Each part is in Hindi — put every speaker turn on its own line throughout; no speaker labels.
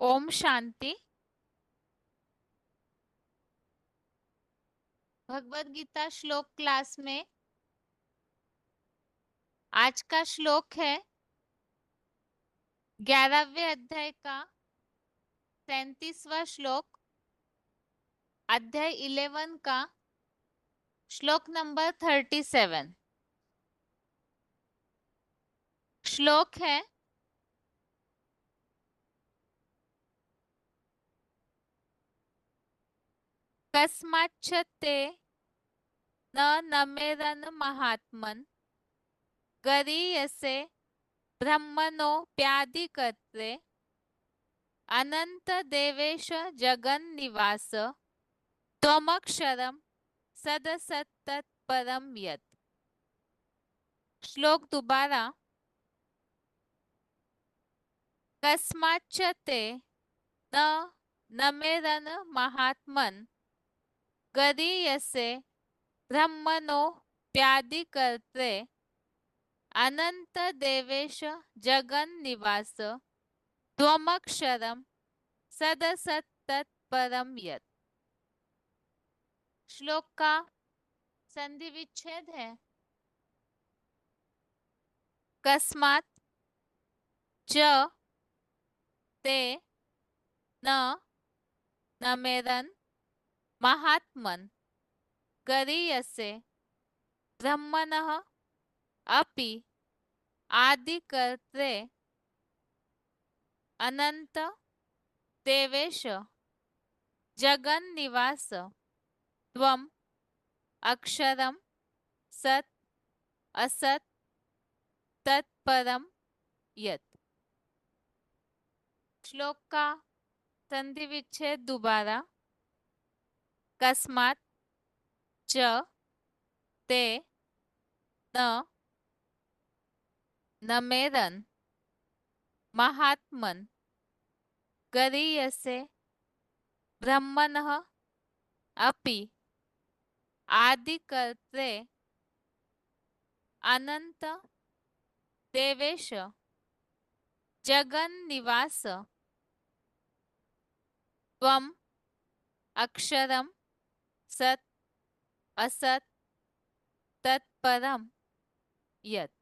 ओम शांति। भगवत गीता श्लोक क्लास में आज का श्लोक है 11वें अध्याय का 37वां श्लोक, अध्याय 11 का श्लोक नंबर 37। श्लोक है कस्माच्च ते न नमेरन महात्मन गरीयसे ब्रह्मणोऽप्यादिकर्त्रे अनंत देवेश जगन्निवास त्वमक्षरम सदसत्तत्परम यत्। श्लोक दोबारा। कस्माच्च ते न नमेरन महात्मन गरीयसे ब्रह्मणोऽप्यादिकर्त्रे अनंत देवेश जगन्निवास त्वमक्षरम सदसत्तत्परम यत्। श्लोक का संधि विच्छेद है कस्मात् च ते न नमेरन महात्मन गरीयसे ब्रह्मणः अपि आदिकर्त्रे अनंत देवेश जगन्निवास त्वम अक्षरम सत् असत् तत्परम यत्। श्लोक का संधि विच्छेद दोबारा। कस्मात् च ते न नमेरन महात्मन गरीयसे ब्रह्मणः अपि आदिकर्त्रे अनंत देवेश जगन्निवास त्वम अक्षरम सत् असत् तत्परम यत्।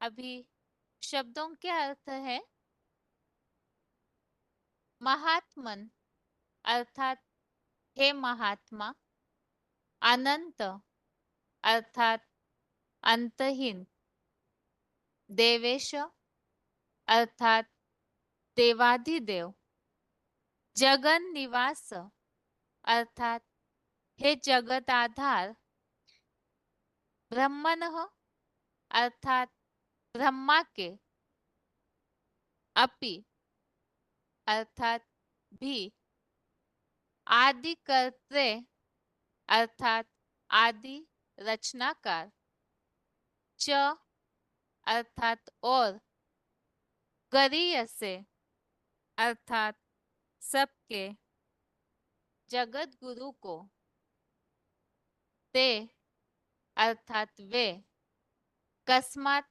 अभी शब्दों के अर्थ है महात्मन अर्थात हे महात्मा, अनंत अर्थात अंतहीन, देवेश अर्थात देवाधिदेव, जगन निवास अर्थात हे जगत आधार, ब्रह्मणः अर्थात ब्रह्मा के, अपि अर्थात भी, आदिकर्त्रे अर्थात आदि रचनाकार, च अर्थात और, गरीयसे अर्थात सबके, जगत गुरु को, ते अर्थात वे, कस्मात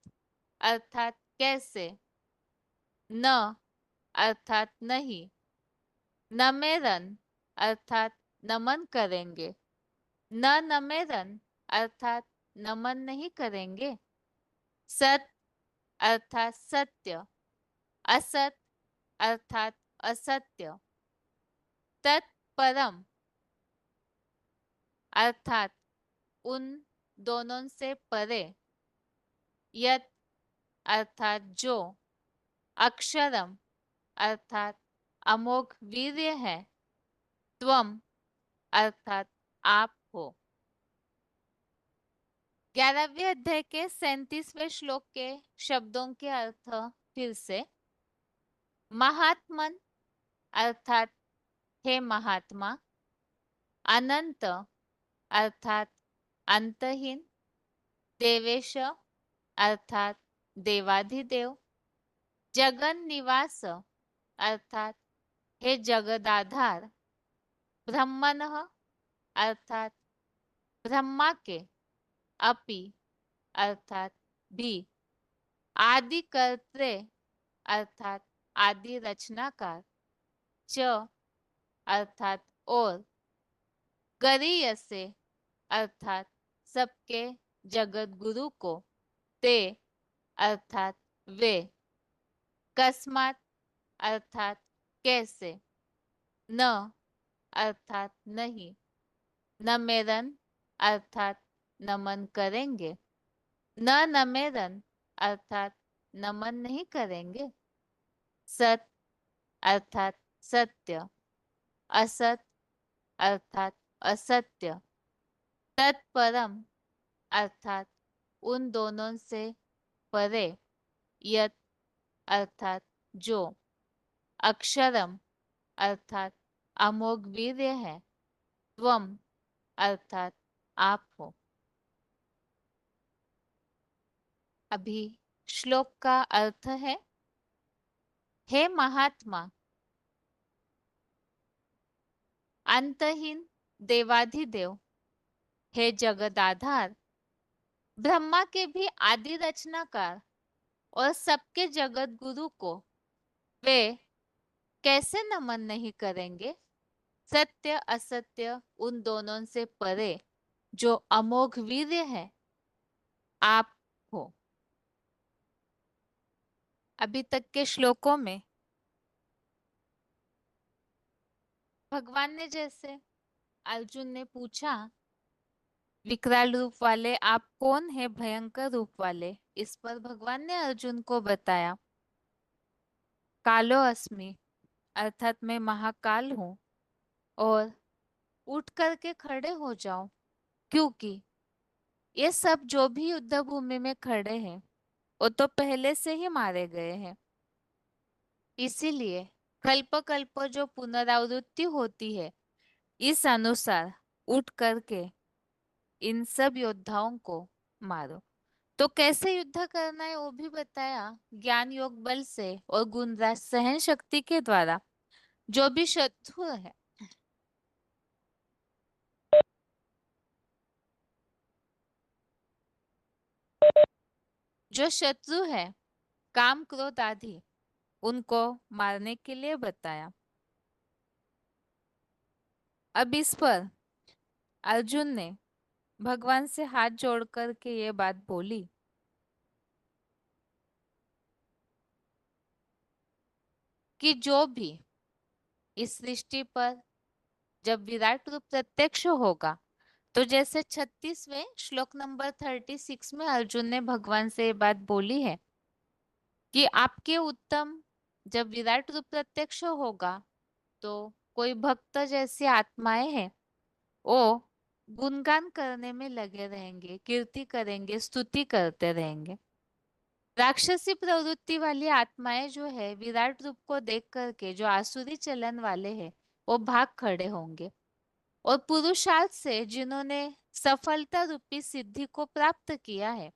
अर्थात कैसे, न अर्थात नहीं, नमेरन अर्थात नमन करेंगे, न नमेरन अर्थात नमन नहीं करेंगे, सत अर्थात सत्य, असत अर्थात असत्य, तत्परम अर्थात उन दोनों से परे, यत अर्थात जो, अक्षरम अर्थात अमोघ वीर्य है, त्वम अर्थात आप हो। 11वें अध्याय के 37वें श्लोक के शब्दों के अर्थ फिर से। महात्मन अर्थात हे महात्मा, अनंत अर्थात अंतहीन, देवेश अर्थात देवाधिदेव, जगन निवास अर्थात हे जगदाधार, ब्रह्मणः अर्थात ब्रह्मा के, अपि अर्थात भी, आदिकर्त्रे अर्थात आदि रचनाकार। च अर्थात और। गरीयसे अर्थात सबके जगत गुरु को। ते अर्थात वे। कस्मात अर्थात कैसे। न अर्थात नहीं। नमेरन अर्थात नमन करेंगे। न नमेरन अर्थात नमन नहीं करेंगे। सत अर्थात सत्य। असत अर्थात असत्य। तत्परम अर्थात उन दोनों से परे। यत अर्थात जो। अक्षरम अर्थात अमोघ वीर्य है। त्वम अर्थात आप हो। अभी श्लोक का अर्थ है। हे महात्मा, अंतहीन देवाधिदेव, हे जगदाधार, ब्रह्मा के भी आदि रचनाकार और सबके जगत गुरु को वे कैसे नमन नहीं करेंगे। सत्य असत्य उन दोनों से परे जो अमोघ वीर्य है, आप हो। अभी तक के श्लोकों में भगवान ने जैसे अर्जुन ने पूछा, विकराल रूप वाले आप कौन है, भयंकर रूप वाले, इस पर भगवान ने अर्जुन को बताया, कालो अस्मि अर्थात मैं महाकाल हूँ और उठ करके खड़े हो जाओ, क्योंकि ये सब जो भी युद्ध भूमि में खड़े हैं वो तो पहले से ही मारे गए हैं। इसीलिए कल्प कल्प जो पुनरावृत्ति होती है, इस अनुसार उठ करके इन सब योद्धाओं को मारो। तो कैसे युद्ध करना है वो भी बताया, ज्ञान योग बल से और गुणराज सहन शक्ति के द्वारा। जो भी शत्रु है, जो शत्रु है काम क्रोध आदि, उनको मारने के लिए बताया। अब इस पर अर्जुन ने भगवान से हाथ जोड़ करके ये बात बोली कि जो भी इस सृष्टि पर जब विराट रूप प्रत्यक्ष होगा, तो जैसे 36वें श्लोक नंबर 36 में अर्जुन ने भगवान से ये बात बोली है कि आपके उत्तम जब विराट रूप प्रत्यक्ष होगा, तो कोई भक्त जैसी आत्माएं हैं, वो गुणगान करने में लगे रहेंगे, कीर्ति करेंगे, स्तुति करते रहेंगे। राक्षसी प्रवृत्ति वाली आत्माएं जो है, विराट रूप को देख करके जो आसुरी चलन वाले हैं, वो भाग खड़े होंगे। और पुरुषार्थ से जिन्होंने सफलता रूपी सिद्धि को प्राप्त किया है,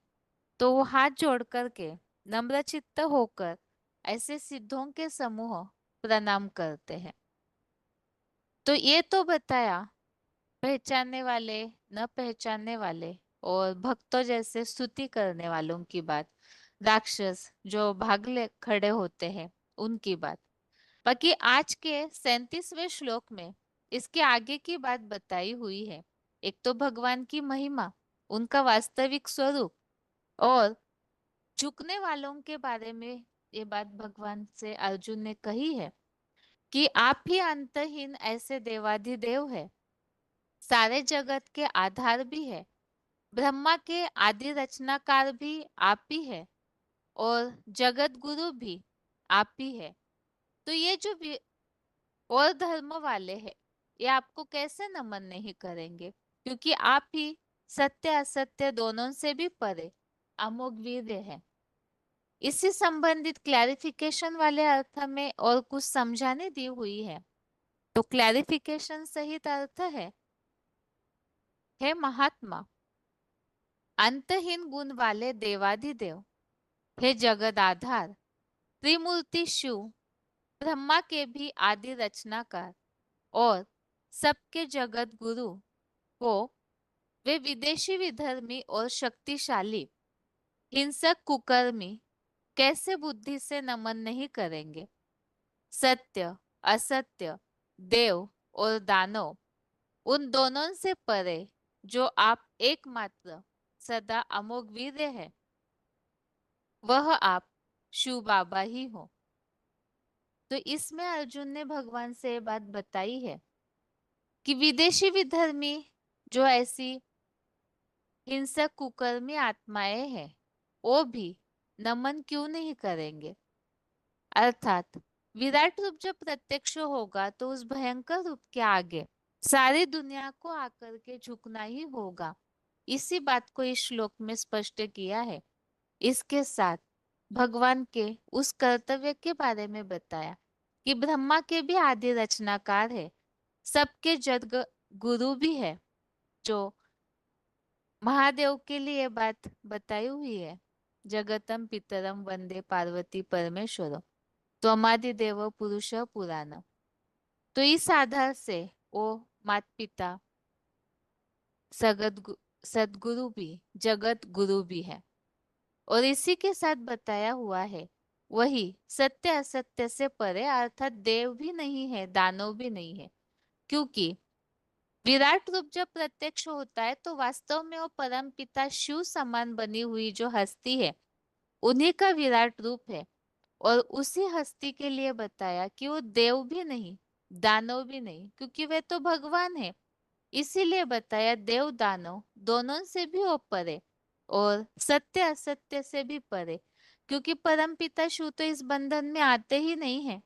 तो वो हाथ जोड़ करके नम्रचित्त होकर ऐसे सिद्धों के समूह प्रणाम करते हैं। तो ये तो बताया पहचानने वाले, न पहचानने वाले और भक्तों जैसे स्तुति करने वालों की बात, राक्षस जो भागले खड़े होते हैं उनकी बात। बाकी आज के 37वें श्लोक में इसके आगे की बात बताई हुई है। एक तो भगवान की महिमा, उनका वास्तविक स्वरूप, और झुकने वालों के बारे में ये बात भगवान से अर्जुन ने कही है कि आप ही अंतहीन ऐसे देवाधिदेव है, सारे जगत के आधार भी है, ब्रह्मा के आदि रचनाकार भी आप ही है और जगत गुरु भी आप ही है। तो ये जो और धर्म वाले हैं, ये आपको कैसे नमन नहीं करेंगे, क्योंकि आप ही सत्य असत्य दोनों से भी परे अमोघ वीर्य है। इसी संबंधित क्लैरिफिकेशन वाले अर्थ में और कुछ समझाने दी हुई है। तो क्लैरिफिकेशन सहित अर्थ है, हे महात्मा, अंतहीन गुण वाले देवाधिदेव, हे जगद आधार, त्रिमूर्ति शिव, ब्रह्मा के भी आदि रचनाकार और सबके जगत गुरु को वे विदेशी विधर्मी और शक्तिशाली हिंसक कुकर्मी कैसे बुद्धि से नमन नहीं करेंगे? सत्य, असत्य, देव और दानव, उन दोनों से परे जो आप एकमात्र सदा अमोघ वीर्य है, वह आप शिव बाबा ही हो। तो इसमें अर्जुन ने भगवान से ये बात बताई है कि विदेशी विधर्मी जो ऐसी हिंसक कुकर्मी आत्माएं हैं, वो भी नमन क्यों नहीं करेंगे? अर्थात विराट रूप जब प्रत्यक्ष होगा तो उस भयंकर रूप के आगे सारी दुनिया को आकर के झुकना ही होगा। इसी बात को इस श्लोक में स्पष्ट किया है। इसके साथ भगवान के उस कर्तव्य के बारे में बताया कि ब्रह्मा के भी आदि रचनाकार है, सबके जग गुरु भी है। जो महादेव के लिए ये बात बताई हुई है, जगतम पितरम वंदे पार्वती परमेश्वर त्वमादिदेव पुरुष पुराण। तो इस आधार से वो माता पिता सगत सदगुरु भी जगत गुरु भी है। और इसी के साथ बताया हुआ है वही सत्य असत्य से परे, अर्थात देव भी नहीं है दानव भी नहीं है। क्योंकि विराट रूप जब प्रत्यक्ष होता है तो वास्तव में वो परम पिता शिव समान बनी हुई जो हस्ती है, उन्हीं का विराट रूप है। और उसी हस्ती के लिए बताया कि वो देव भी नहीं दानव भी नहीं, क्योंकि वे तो भगवान है। इसीलिए बताया देव दानव दोनों से भी वो परे और सत्य असत्य से भी परे, क्योंकि परमपिता शिव तो इस बंधन में आते ही नहीं है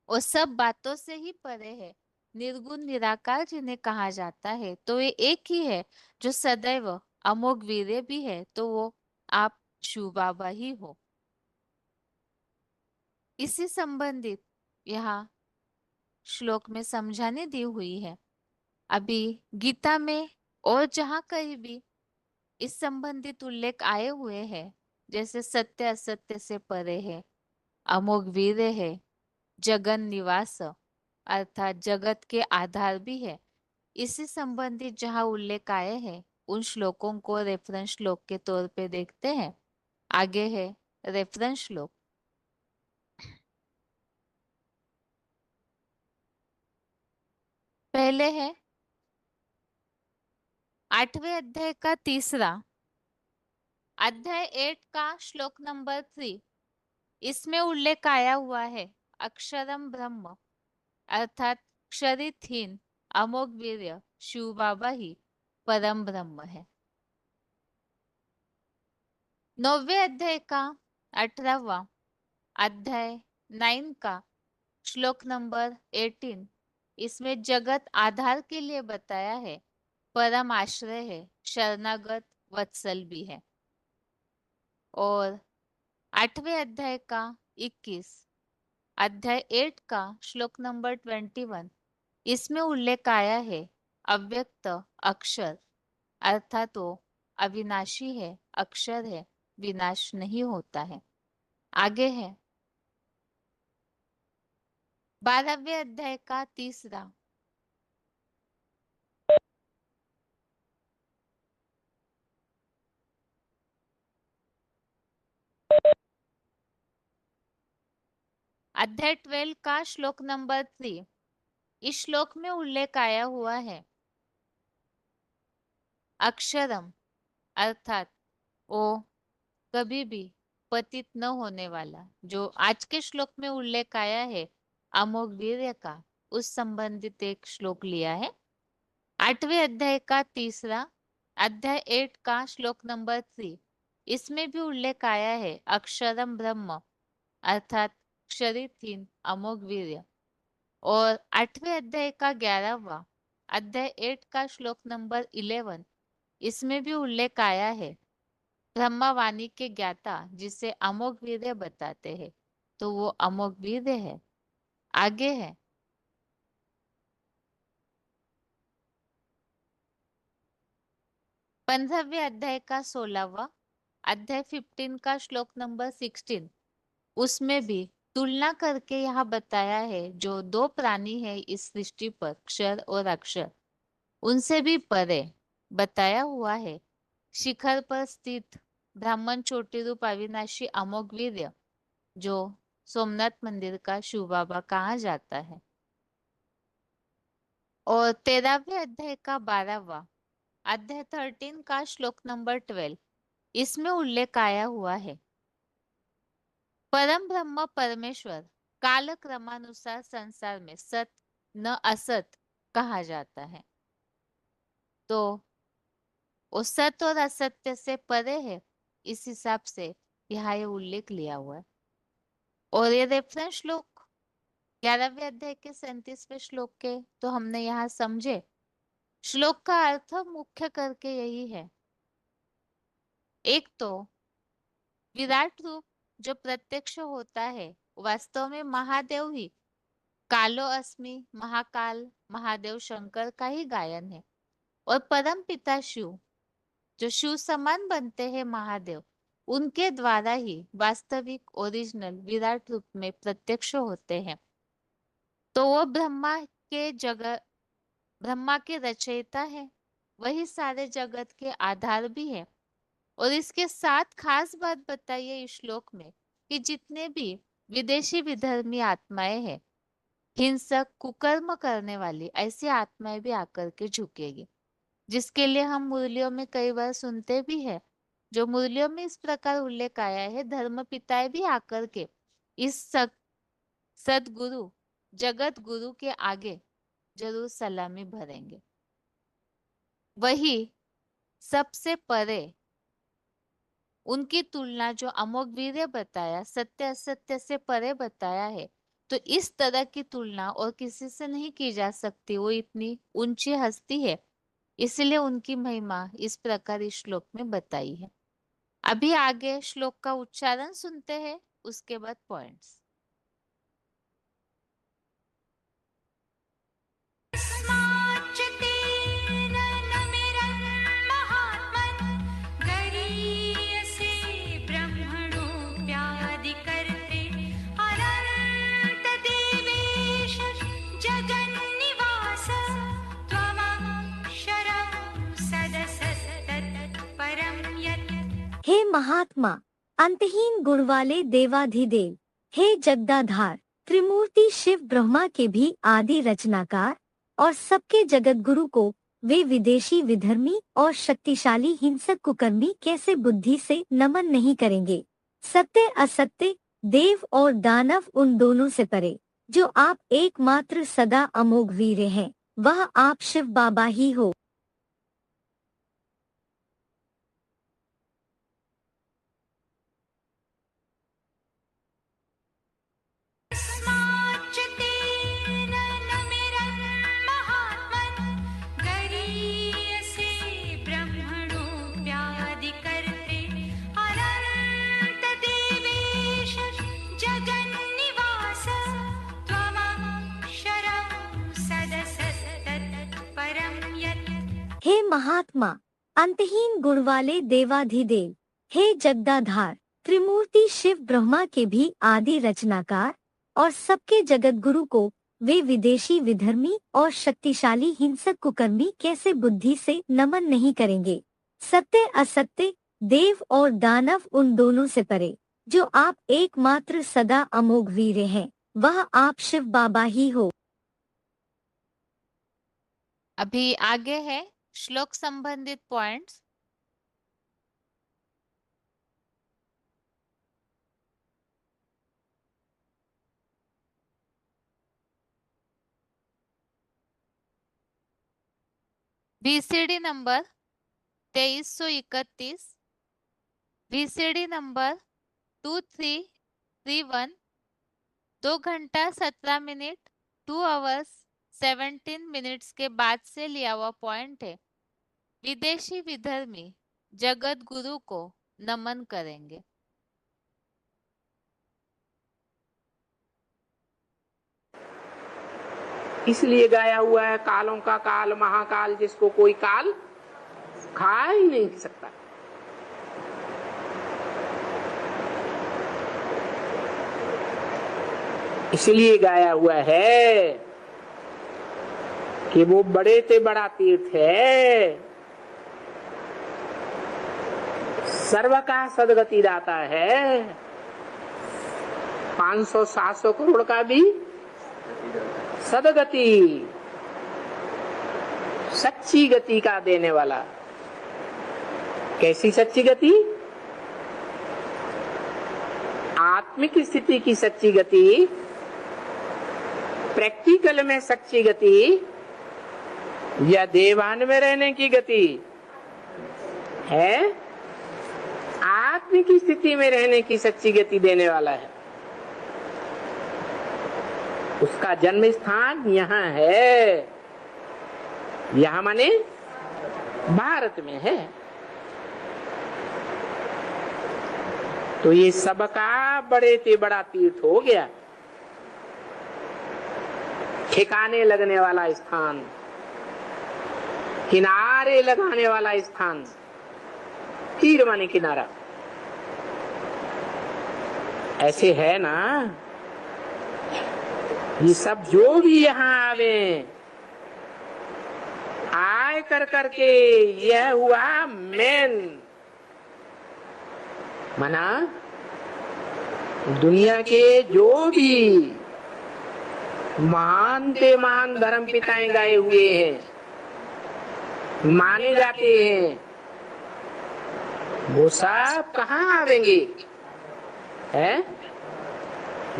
और सब बातों से ही परे है। निर्गुण निराकार जिन्हें कहा जाता है तो ये एक ही है जो सदैव अमोघ वीर्य भी है, तो वो आप शिव बाबा ही हो। इसी संबंधित यहाँ श्लोक में समझाने दी हुई है। अभी गीता में और जहाँ कहीं भी इस संबंधित उल्लेख आए हुए हैं, जैसे सत्य असत्य से परे है, अमोघ वीर्य है, जगन निवास अर्थात जगत के आधार भी है, इसी संबंधित जहाँ उल्लेख आए हैं उन श्लोकों को रेफरेंस श्लोक के तौर पे देखते हैं। आगे है रेफरेंस श्लोक। पहले है 8वें अध्याय का तीसरा, अध्याय 8 का श्लोक नंबर 3। इसमें उल्लेख आया हुआ है अक्षरम ब्रह्म अर्थात क्षरितहीन अमोघ वीर्य शिव बाबा ही परम ब्रह्म है। 9वें अध्याय का 18वां, अध्याय 9 का श्लोक नंबर 18। इसमें जगत आधार के लिए बताया है, परम आश्रय है, शरणागत वत्सल भी है। और 8वें अध्याय का 21, अध्याय 8 का श्लोक नंबर 21। इसमें उल्लेख आया है अव्यक्त अक्षर अर्थात वो अविनाशी है, अक्षर है, विनाश नहीं होता है। आगे है 12वें अध्याय का तीसरा, अध्याय 12 का श्लोक नंबर 3। इस श्लोक में उल्लेख आया हुआ है अक्षरम अर्थात वो कभी भी पतित न होने वाला, जो आज के श्लोक में उल्लेख आया है अमोघ वीर्य का, उस संबंधित एक श्लोक लिया है। 8वें अध्याय का तीसरा, अध्याय 8 का श्लोक नंबर 3। इसमें भी उल्लेख आया है अक्षरम ब्रह्म अर्थात क्षरितहीन अमोघ वीर्य। और 8वें अध्याय का 11वां, अध्याय 8 का श्लोक नंबर 11। इसमें भी उल्लेख आया है ब्रह्मवाणी के ज्ञाता जिसे अमोघ वीर्य बताते हैं, तो वो अमोघ वीर्य है। आगे है 15वें अध्याय का 16वां, अध्याय 15 का श्लोक नंबर 16। उसमें भी तुलना करके यहाँ बताया है जो दो प्राणी है इस सृष्टि पर, क्षर और अक्षर, उनसे भी परे बताया हुआ है शिखर पर स्थित ब्राह्मण चोटी रूप अविनाशी अमोघ वीर्य जो सोमनाथ मंदिर का शिव बाबा कहा जाता है। और 13वें अध्याय का 12वां अध्याय 13 का श्लोक नंबर 12, इसमें उल्लेख आया हुआ है, परम ब्रह्म परमेश्वर काल क्रमानुसार संसार में सत न असत कहा जाता है। तो वो सत और असत्य से परे है, इस हिसाब से यहाँ ये उल्लेख लिया हुआ है। और ये रेफरेंस श्लोक 11वें अध्याय के 37वें श्लोक के तो हमने यहाँ समझे। श्लोक का अर्थ मुख्य करके यही है, एक तो विराट रूप जो प्रत्यक्ष होता है वास्तव में महादेव ही कालो अस्मि महाकाल महादेव शंकर का ही गायन है। और परम पिता शिव जो शिव समान बनते हैं महादेव, उनके द्वारा ही वास्तविक ओरिजिनल विराट रूप में प्रत्यक्ष होते हैं। तो वो ब्रह्मा के रचयिता है, वही सारे जगत के आधार भी है। और इसके साथ खास बात बताई है इस श्लोक में कि जितने भी विदेशी विधर्मी आत्माएं हैं, हिंसक कुकर्म करने वाली ऐसी आत्माएं भी आकर के झुकेगी, जिसके लिए हम मुरलियों में कई बार सुनते भी है। जो मुरलियों में इस प्रकार उल्लेख आया है, धर्म पिताएं भी आकर के इस सदगुरु जगत गुरु के आगे जरूर सलामी भरेंगे। वही सबसे परे उनकी तुलना जो अमोघ वीर्य बताया, सत्य असत्य से परे बताया है, तो इस तरह की तुलना और किसी से नहीं की जा सकती। वो इतनी ऊंची हस्ती है, इसलिए उनकी महिमा इस प्रकार इस श्लोक में बताई है। अभी आगे श्लोक का उच्चारण सुनते हैं, उसके बाद पॉइंट्स।
हे महात्मा, अंतहीन गुण वाले देवाधिदेव, हे जगदाधार, त्रिमूर्ति शिव ब्रह्मा के भी आदि रचनाकार और सबके जगत गुरु को वे विदेशी विधर्मी और शक्तिशाली हिंसक कुकर्मी कैसे बुद्धि से नमन नहीं करेंगे। सत्य असत्य, देव और दानव उन दोनों से परे, जो आप एकमात्र सदा अमोघ वीर हैं, वह आप शिव बाबा ही हो। हे महात्मा, अंतहीन गुण वाले देवाधिदेव, हे जगदाधार, त्रिमूर्ति शिव ब्रह्मा के भी आदि रचनाकार और सबके जगत गुरु को वे विदेशी विधर्मी और शक्तिशाली हिंसक कुकर्मी कैसे बुद्धि से नमन नहीं करेंगे। सत्य असत्य, देव और दानव उन दोनों से परे, जो आप एकमात्र सदा अमोघ वीर हैं, वह आप शिव बाबा ही हो।
अभी आगे है श्लोक संबंधित points. VCD number 2331, VCD number 2331, 2 घंटा 17 मिनट 2 आवर्स 17 मिनट्स के बाद से लिया हुआ पॉइंट है। विदेशी विधर्मी जगत गुरु को नमन करेंगे।
इसलिए गाया हुआ है, कालों का काल महाकाल, जिसको कोई काल खा ही नहीं सकता। इसलिए गाया हुआ है कि वो बड़े से बड़ा तीर्थ है, सर्व का सदगति दाता है, 500-700 करोड़ का भी सदगति, सच्ची गति का देने वाला। कैसी सच्ची गति? आत्मिक स्थिति की सच्ची गति, प्रैक्टिकल में सच्ची गति, या देवान में रहने की गति है? आत्मिक स्थिति में रहने की सच्ची गति देने वाला है। उसका जन्म स्थान यहाँ है, यहाँ माने भारत में है। तो ये सबका बड़े से बड़ा तीर्थ हो गया, ठिकाने लगने वाला स्थान, किनारे लगाने वाला स्थान। तीर माने किनारा। ऐसे है ना, ये सब जो भी यहाँ आवे, आए कर करके यह हुआ मेन। माना दुनिया के जो भी महान से महान धर्म पिताएं गाए हुए हैं, माने जाते हैं, वो सब कहाँ आवेंगे? है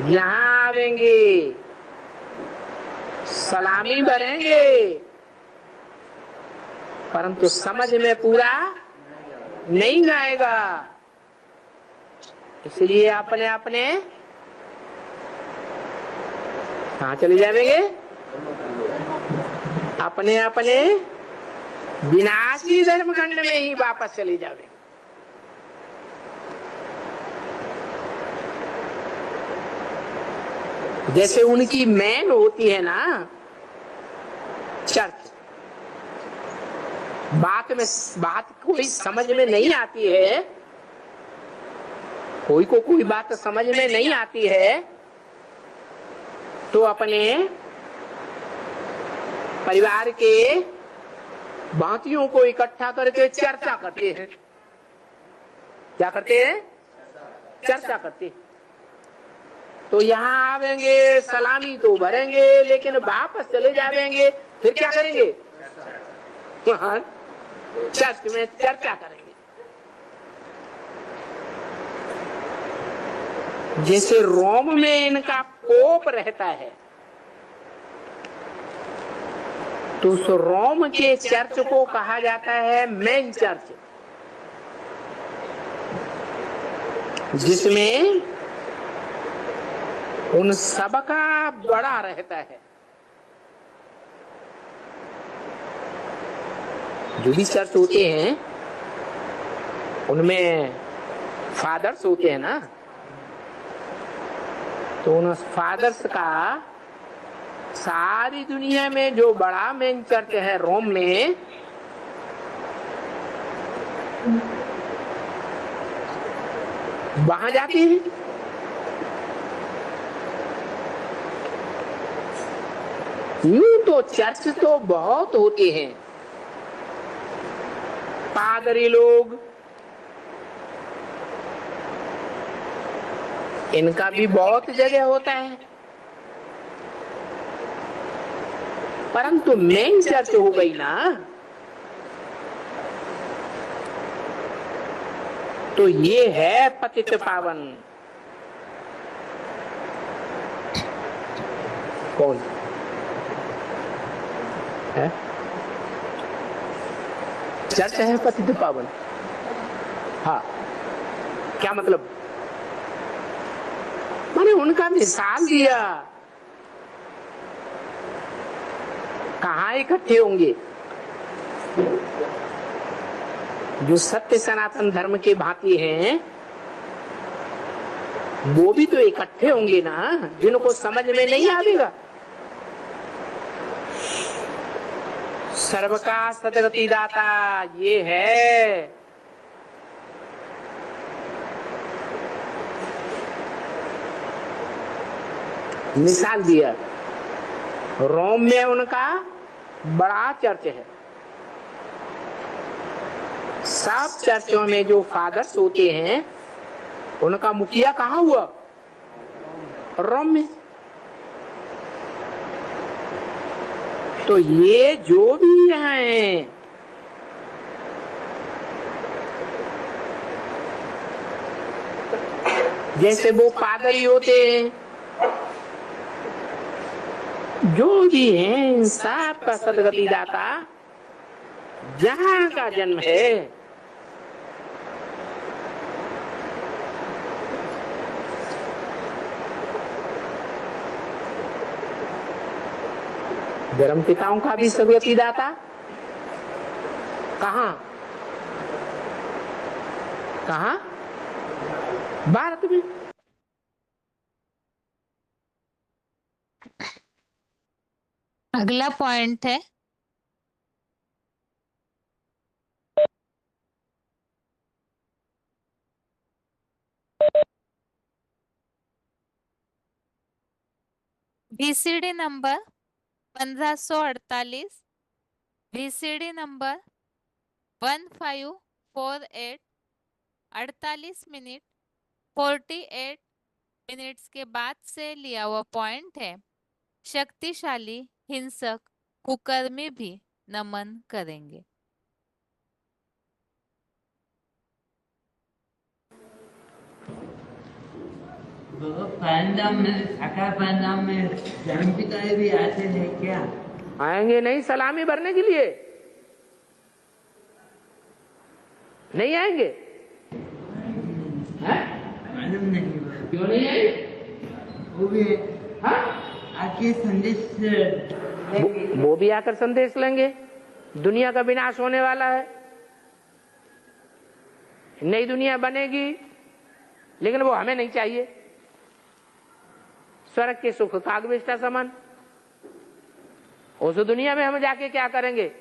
यहाँ आवेंगे, सलामी भरेंगे, परंतु समझ में पूरा नहीं आएगा। इसलिए अपने अपने कहाँ चले जाएंगे? अपने अपने विनाशी धर्मखंड में ही वापस चले जावे। जैसे उनकी मेन होती है ना चर्च, बात कोई समझ में नहीं आती है, कोई को कोई बात समझ में नहीं आती है, तो अपने परिवार के भांतियों को इकट्ठा करके चर्चा करते हैं। क्या करते हैं? चर्चा करते हैं। तो यहाँ आवेंगे, सलामी तो भरेंगे, लेकिन वापस चले जाएंगे। फिर क्या करेंगे? वहाँ चर्च में चर्चा करेंगे। जैसे रोम में इनका पोप रहता है, तो उस रोम के चर्च को कहा जाता है मेन चर्च, जिसमें उन सबका बड़ा रहता है। जो भी चर्च होते हैं उनमें फादर्स होते हैं ना, तो उन फादर्स का सारी दुनिया में जो बड़ा मेन चर्च है रोम में, वहां जाते हैं। यूं तो चर्च तो बहुत होते हैं, पादरी लोग, इनका भी बहुत जगह होता है, परंतु मेन चर्च हो गई ना, तो ये है पतित पावन। कौन है? चर्च है पतित पावन। हाँ, क्या मतलब? मैंने उनका मिसाल दिया। कहाँ इकट्ठे होंगे? जो सत्य सनातन धर्म के भांति हैं, वो भी तो इकट्ठे होंगे ना, जिनको समझ में नहीं आएगा। सर्व का सदगति दाता ये है। मिसाल दिया, रोम में उनका बड़ा चर्च है, सब चर्चों में जो फादर्स होते हैं उनका मुखिया कहाँ हुआ? रोम में। तो ये जो भी हैं जैसे वो पादरी होते हैं, जो भी हैं सब का सदगति दाता जहां का जन्म है धर्म पिताओं का भी सदगति दाता कहाँ? कहाँ? भारत में।
अगला पॉइंट है VCD number 1548, VCD number 1548, 48 minute 48 minutes के बाद से लिया हुआ पॉइंट है। शक्तिशाली हिंसक कुकर्मी भी नमन करेंगे।
पांडव में शाखा पांडव में धर्मपिता भी आते हैं क्या?
आएंगे नहीं सलामी भरने के लिए? नहीं आएंगे?
मालूम नहीं।
क्यों नहीं आएंगे?
वो भी
हाँ?
आके संदेश
वो भी आकर संदेश लेंगे। दुनिया का विनाश होने वाला है, नई दुनिया बनेगी, लेकिन वो हमें नहीं चाहिए। स्वर्ग के सुख कागविष्टा समान। उस दुनिया में हम जाके क्या करेंगे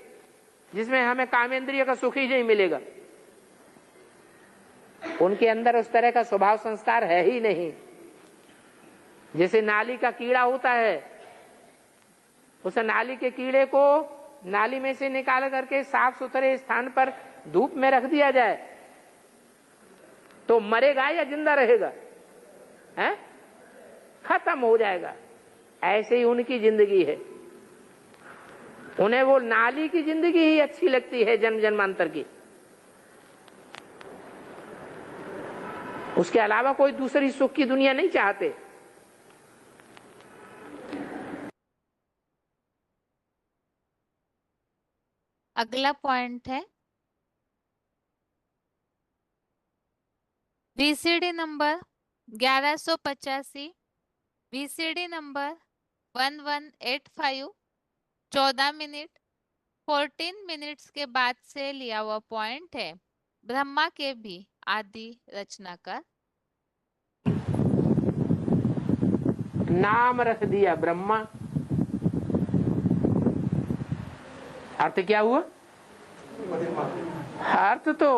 जिसमें हमें कामेंद्रिय का सुख ही नहीं मिलेगा? उनके अंदर उस तरह का स्वभाव संस्कार है ही नहीं। जैसे नाली का कीड़ा होता है, उस नाली के कीड़े को नाली में से निकाल करके साफ सुथरे स्थान पर धूप में रख दिया जाए तो मरेगा या जिंदा रहेगा? है? खत्म हो जाएगा। ऐसे ही उनकी जिंदगी है। उन्हें वो नाली की जिंदगी ही अच्छी लगती है, जन्म जन्मांतर की। उसके अलावा कोई दूसरी सुख की दुनिया नहीं चाहते।
अगला पॉइंट है VCD number 1185, VCD number 1185, 14 minute 14 minutes के बाद से लिया हुआ पॉइंट है। ब्रह्मा के भी आदि रचनाकार।
नाम रख दिया ब्रह्मा। अर्थ क्या हुआ? अर्थ तो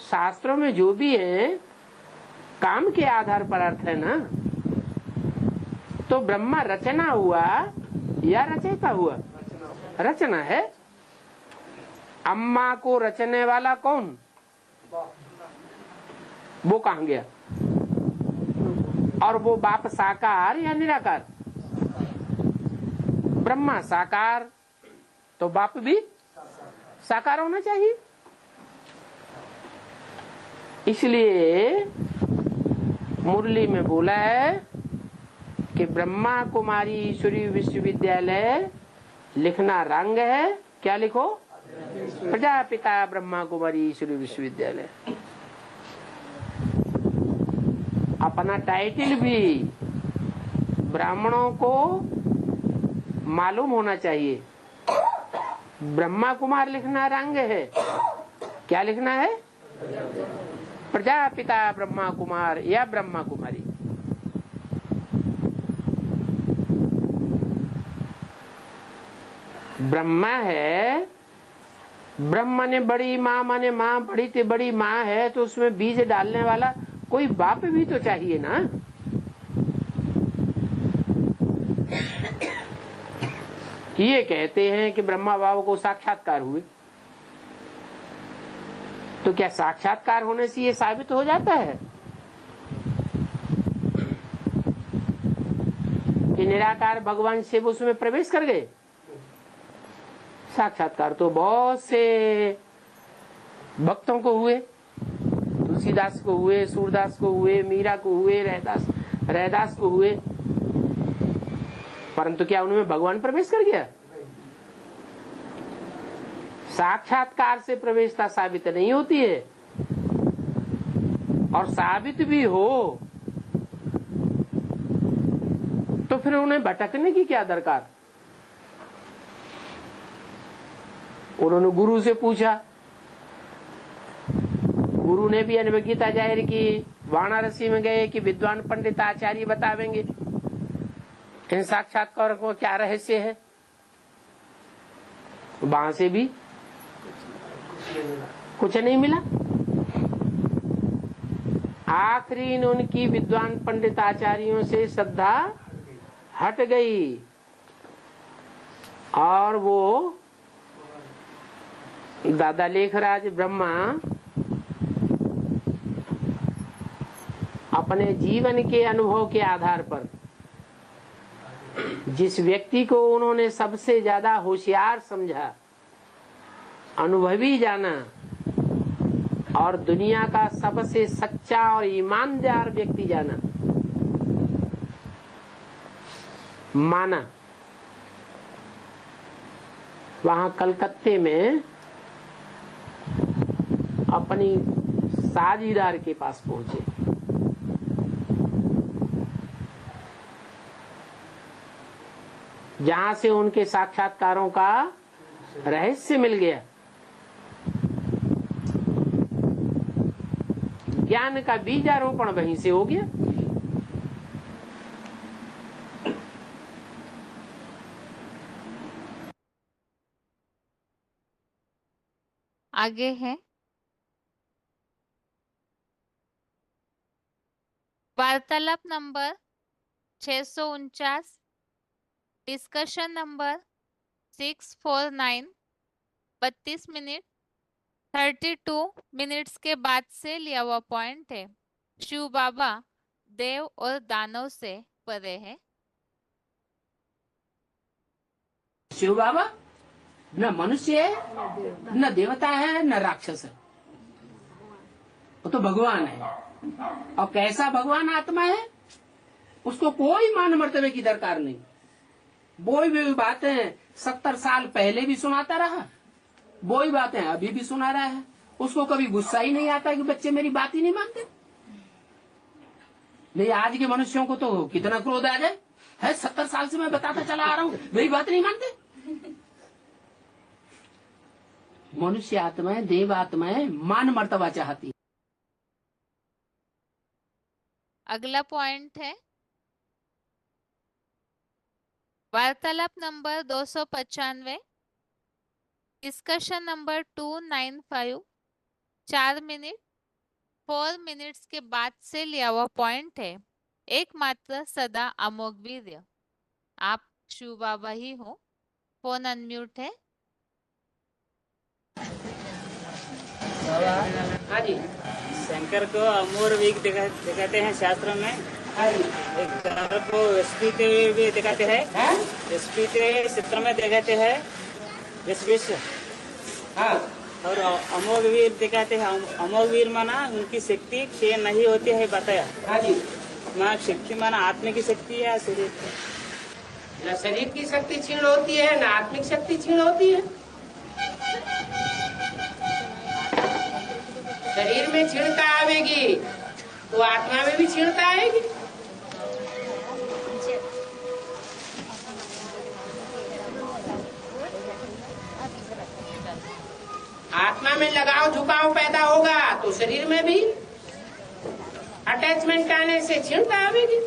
शास्त्रों में जो भी है काम के आधार पर अर्थ है ना। तो ब्रह्मा रचना हुआ या रचयिता हुआ? रचना है। अम्मा को रचने वाला कौन? वो कहाँ गया? और वो बाप साकार या निराकार? ब्रह्मा साकार, तो बाप भी साकार होना चाहिए। इसलिए मुरली में बोला है कि ब्रह्मा कुमारी ईश्वरी विश्वविद्यालय लिखना रंग है। क्या लिखो? प्रजापिता ब्रह्मा कुमारी ईश्वरी विश्वविद्यालय। अपना टाइटल भी ब्राह्मणों को मालूम होना चाहिए। ब्रह्मा कुमार लिखना रंग है। क्या लिखना है? प्रजापिता ब्रह्मा कुमार या ब्रह्मा कुमारी। ब्रह्मा है, ब्रह्मा ने बड़ी माँ माने माँ बड़ी ते बड़ी माँ है, तो उसमें बीज डालने वाला कोई बाप भी तो चाहिए ना। ये कहते हैं कि ब्रह्मा बाबा को साक्षात्कार हुए। तो क्या साक्षात्कार होने से ये साबित हो जाता है कि निराकार भगवान शिव उसमें प्रवेश कर गए? साक्षात्कार तो बहुत से भक्तों को हुए, तुलसीदास को हुए, सूरदास को हुए, मीरा को हुए, रैदास को हुए, परंतु क्या उनमें भगवान प्रवेश कर गया? साक्षात्कार से प्रवेशता साबित नहीं होती है, और साबित भी हो तो फिर उन्हें भटकने की क्या दरकार? उन्होंने गुरु से पूछा, गुरु ने भी अनुभवता जाहिर की, वाराणसी में गए कि विद्वान पंडित आचार्य बतावेंगे इन साक्षात्कार को क्या रहस्य है। वहां से भी कुछ नहीं मिला। आखिरी इन उनकी विद्वान पंडित आचार्यों से श्रद्धा हट गई और वो दादा लेखराज ब्रह्मा अपने जीवन के अनुभव के आधार पर जिस व्यक्ति को उन्होंने सबसे ज्यादा होशियार समझा, अनुभवी जाना और दुनिया का सबसे सच्चा और ईमानदार व्यक्ति जाना, माना, वहां कलकत्ते में अपनी साझीदार के पास पहुंचे। जहां से उनके साक्षात्कारों का रहस्य मिल गया। ज्ञान का बीजारोपण वहीं से हो गया।
आगे है वार्तालाप number 649, discussion number 649, 32 minute 32 minutes के बाद से लिया हुआ पॉइंट है। शिव बाबा देव और दानव से परे है।
शिव बाबा न मनुष्य है, न देवता है, न राक्षस है, वो तो भगवान है। और कैसा भगवान आत्मा है, उसको कोई मान मर्तबे की दरकार नहीं। वही भी बातें 70 साल पहले भी सुनाता रहा, वही बातें अभी भी सुना रहा है। उसको कभी गुस्सा ही नहीं आता कि बच्चे मेरी बात ही नहीं मानते। नहीं, आज के मनुष्यों को तो कितना क्रोध आ जाए है। 70 साल से मैं बताता चला आ रहा हूँ, मेरी बात नहीं मानते। मनुष्य आत्माएं, देव आत्माएं मान मर्तबा चाहती।
अगला पॉइंट है वार्तालाप number 295, discussion number 295, 4 minute 4 minutes के बाद से लिया हुआ पॉइंट है। एकमात्र सदा अमोघ वीर्य। आप शिव बाबा ही हो। फोन अनम्यूट है।
हाँ जी,
शंकर को अमूर वीक दिखाते हैं शास्त्र में। एक गर्भ को स्पीति भी दिखाते हैं, स्पीति चित्र में दिखाते हैं विश्व।
हाँ,
और अमोघ वीर दिखाते हैं। अमोघ वीर माना उनकी शक्ति क्षीण नहीं होती है, बताया।
हाँ जी।
माना शक्ति माना आत्मा की शक्ति है, शरीर
न शरीर की शक्ति क्षीण होती है, न आत्मिक शक्ति क्षीण होती है। शरीर में क्षीणता आवेगी तो आत्मा में भी क्षीणता आएगी। आत्मा में लगाव झुकाव पैदा होगा तो शरीर में भी अटैचमेंट आने से क्षीणता आवेगी।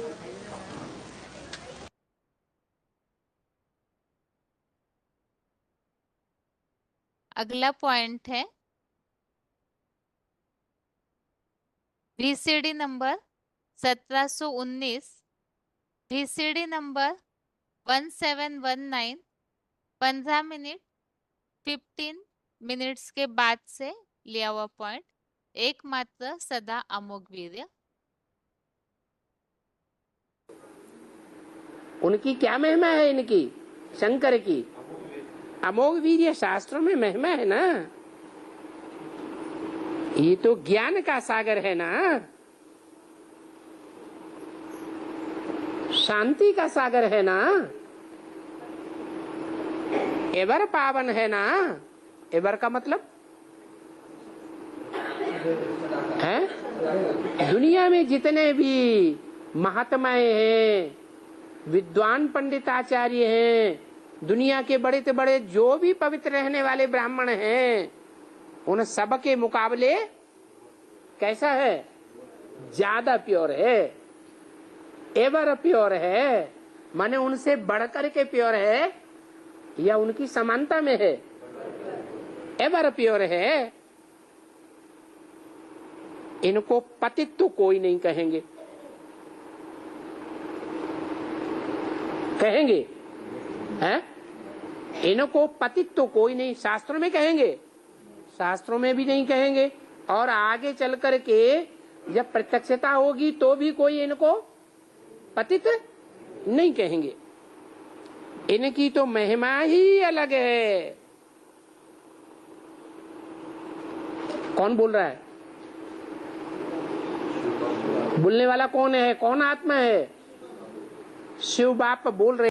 अगला पॉइंट है VCD number 1719, VCD number 1719, 15 minute 15 minutes के बाद से लिया हुआ पॉइंट, एकमात्र सदा अमोघ वीर्य।
उनकी क्या महिमा है? इनकी शंकर की अमोघ वीर्य शास्त्रों में महिमा है ना। ये तो ज्ञान का सागर है ना, शांति का सागर है ना, एवर पावन है ना। एवर का मतलब है दुनिया में जितने भी महात्माएं हैं, विद्वान पंडिताचार्य हैं, दुनिया के बड़े से बड़े जो भी पवित्र रहने वाले ब्राह्मण हैं, उन सब के मुकाबले कैसा है? ज्यादा प्योर है, एवर प्योर है। माने उनसे बढ़कर के प्योर है या उनकी समानता में है? एवर प्योर है। इनको पतित तो कोई नहीं कहेंगे, कहेंगे हैं? इनको पतित तो कोई नहीं शास्त्रों में कहेंगे, शास्त्रों में भी नहीं कहेंगे। और आगे चल कर के जब प्रत्यक्षता होगी तो भी कोई इनको पतित नहीं कहेंगे। इनकी तो महिमा ही अलग है। कौन बोल रहा है? बोलने वाला कौन है? कौन आत्मा है? शिव बाप बोल रहे।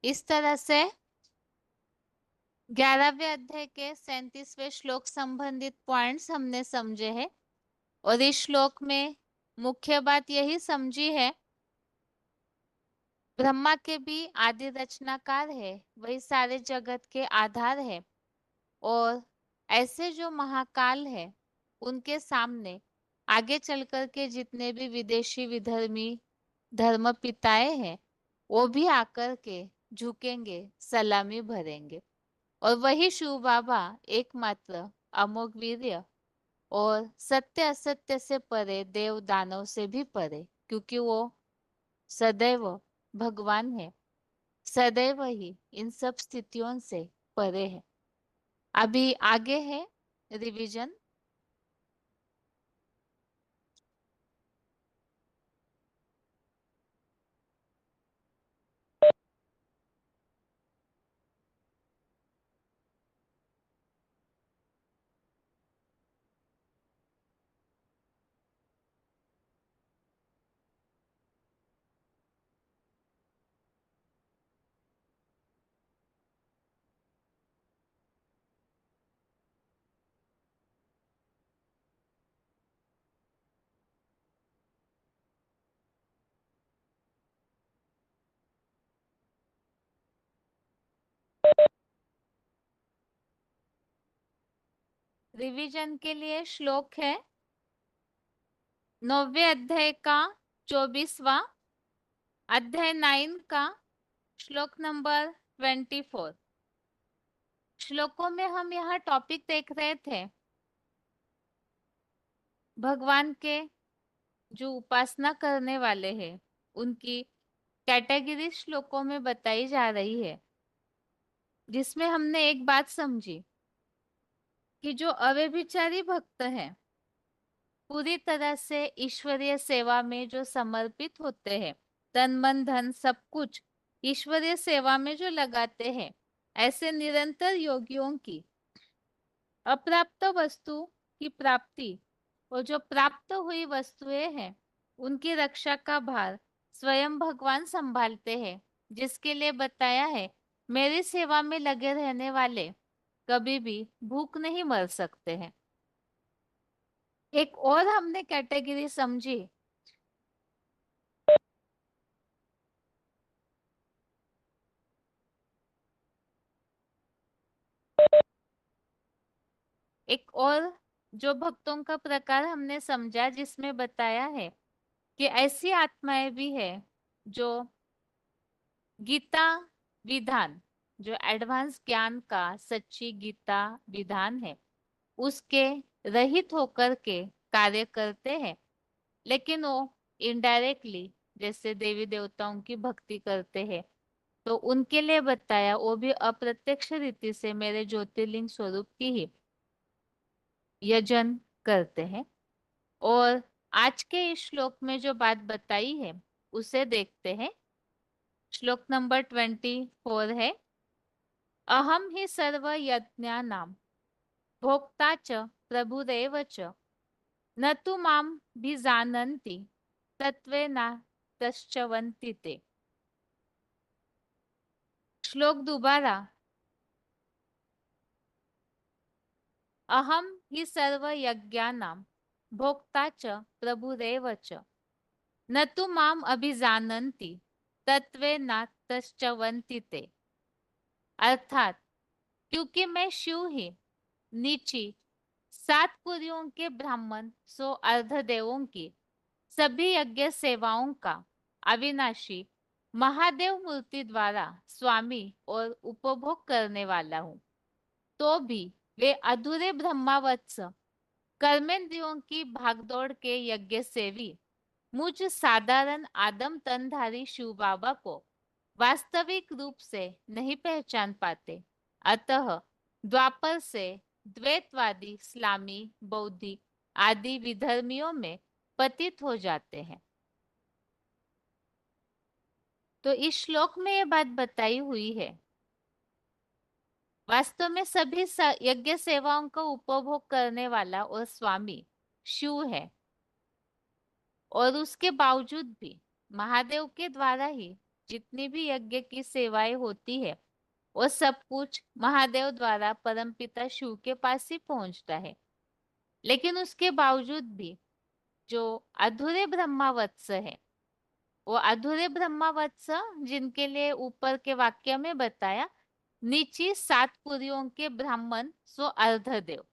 इस तरह से 11वें अध्याय के 37वें श्लोक संबंधित पॉइंट्स हमने समझे हैं। और इस श्लोक में मुख्य बात यही समझी है, ब्रह्मा के भी आदि रचनाकार है, वही सारे जगत के आधार है। और ऐसे जो महाकाल है उनके सामने आगे चलकर के जितने भी विदेशी विधर्मी धर्म पिताएं हैं वो भी आकर के झुकेंगे, सलामी भरेंगे। और वही शिव बाबा एकमात्र अमोघ वीर्य और सत्य असत्य से परे, देव दानव से भी परे, क्योंकि वो सदैव भगवान है, सदैव ही इन सब स्थितियों से परे है। अभी आगे है रिवीजन। रिवीजन के लिए श्लोक है 9वें अध्याय का 24वां, अध्याय 9 का श्लोक नंबर 24। श्लोकों में हम यहाँ टॉपिक देख रहे थे, भगवान के जो उपासना करने वाले हैं उनकी कैटेगरी श्लोकों में बताई जा रही है, जिसमें हमने एक बात समझी कि जो अव्यभिचारी भक्त हैं पूरी तरह से ईश्वरीय सेवा में जो समर्पित होते हैं, तन मन धन सब कुछ ईश्वरीय सेवा में जो लगाते हैं, ऐसे निरंतर योगियों की अप्राप्त वस्तु की प्राप्ति और जो प्राप्त हुई वस्तुएं हैं उनकी रक्षा का भार स्वयं भगवान संभालते हैं, जिसके लिए बताया है मेरी सेवा में लगे रहने वाले कभी भी भूख नहीं मर सकते हैं। एक और हमने कैटेगरी समझी, एक और जो भक्तों का प्रकार हमने समझा, जिसमें बताया है कि ऐसी आत्माएं भी है जो गीता विधान, जो एडवांस ज्ञान का सच्ची गीता विधान है उसके रहित होकर के कार्य करते हैं, लेकिन वो इनडायरेक्टली जैसे देवी देवताओं की भक्ति करते हैं, तो उनके लिए बताया वो भी अप्रत्यक्ष रीति से मेरे ज्योतिर्लिंग स्वरूप की ही यजन करते हैं। और आज के इस श्लोक में जो बात बताई है उसे देखते हैं। श्लोक नंबर 24 है, अहम ही सर्व यज्ञानां भोक्ता च प्रभुरेव च न तु माम भी जानन्ति तत्वेना तश्चवन्ति ते। श्लोक दोबारा, अहम ही सर्व यज्ञानां भोक्ता च प्रभुरेव च न तु माम अभिजानन्ति तत्वेना तश्चवन्ति ते। अर्थात क्योंकि मैं शिव ही नीची 7 कुरियों के ब्राह्मण सो अर्धदेवों की सभी यज्ञ सेवाओं का अविनाशी महादेव मूर्ति द्वारा स्वामी और उपभोग करने वाला हूँ, तो भी वे अधूरे ब्रह्मावत्स कर्मेंद्रियों की भागदौड़ के यज्ञ सेवी मुझ साधारण आदम तनधारी शिव बाबा को वास्तविक रूप से नहीं पहचान पाते। अतः द्वापर से द्वैतवादी इस्लामी बौद्धिक आदि विधर्मियों में पतित हो जाते हैं। तो इस श्लोक में ये बात बताई हुई है। वास्तव में सभी यज्ञ सेवाओं का उपभोग करने वाला और स्वामी शिव है, और उसके बावजूद भी महादेव के द्वारा ही जितनी भी यज्ञ की सेवाएं होती है वो सब कुछ महादेव द्वारा परमपिता शिव के पास ही पहुंचता है। लेकिन उसके बावजूद भी जो अधूरे ब्रह्मावत्स है, वो अधूरे ब्रह्मावत्स जिनके लिए ऊपर के वाक्य में बताया, नीची 7 कुरियों के ब्राह्मण सो अर्धदेव।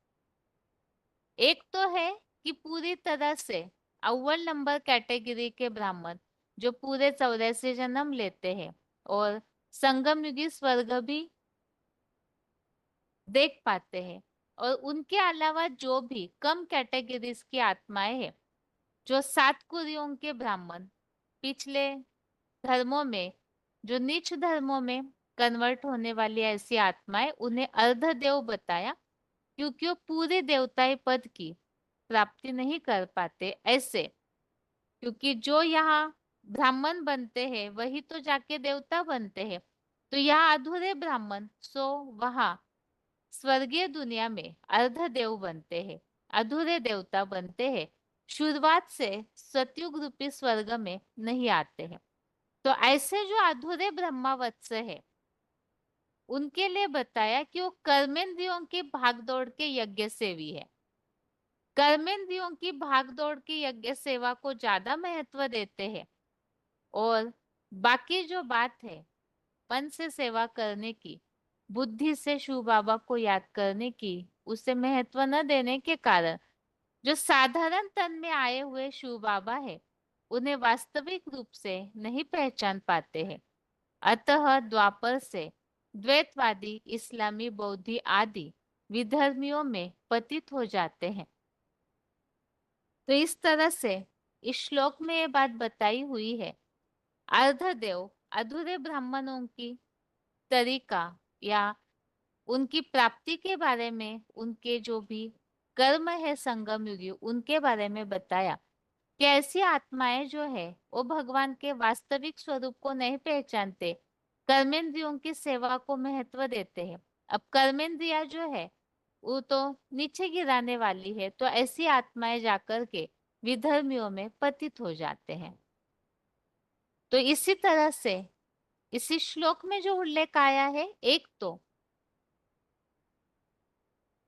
एक तो है कि पूरी तरह से अव्वल नंबर कैटेगरी के ब्राह्मण जो पूरे 84 जन्म लेते हैं और संगम युगी स्वर्ग भी देख पाते हैं, और उनके अलावा जो भी कम कैटेगरीज की आत्माएं हैं, जो 7 कुरियों के ब्राह्मण पिछले धर्मों में, जो नीच धर्मों में कन्वर्ट होने वाली ऐसी आत्माएं, उन्हें अर्धदेव बताया क्योंकि वो पूरे देवताई पद की प्राप्ति नहीं कर पाते ऐसे। क्योंकि जो यहाँ ब्राह्मण बनते हैं वही तो जाके देवता बनते हैं, तो यहाँ अधूरे ब्राह्मण सो वहां स्वर्गीय दुनिया में अर्धदेव बनते हैं, अधूरे देवता बनते हैं, शुरुआत से सतयुग रूपी स्वर्ग में नहीं आते हैं। तो ऐसे जो अधूरे ब्रह्मावत्स है उनके लिए बताया कि वो कर्मेंद्रियों की भागदौड़ के यज्ञ सेवी है। कर्मेंद्रियों की भागदौड़ की यज्ञ सेवा को ज्यादा महत्व देते हैं, और बाकी जो बात है मन से सेवा करने की, बुद्धि से शिव बाबा को याद करने की, उसे महत्व न देने के कारण जो साधारण तन में आए हुए शिव बाबा है उन्हें वास्तविक रूप से नहीं पहचान पाते हैं। अतः द्वापर से द्वैतवादी इस्लामी बौद्धि आदि विधर्मियों में पतित हो जाते हैं। तो इस तरह से इस श्लोक में ये बात बताई हुई है। अर्धदेव अधूरे ब्राह्मणों की तरीका या उनकी प्राप्ति के बारे में, उनके जो भी कर्म है संगम युगी उनके बारे में बताया कि ऐसी आत्माएं जो है वो भगवान के वास्तविक स्वरूप को नहीं पहचानते, कर्मेंद्रियों की सेवा को महत्व देते हैं। अब कर्मेंद्रिया जो है वो तो नीचे गिराने वाली है, तो ऐसी आत्माएं जाकर के विधर्मियों में पतित हो जाते हैं। तो इसी तरह से इसी श्लोक में जो उल्लेख आया है, एक तो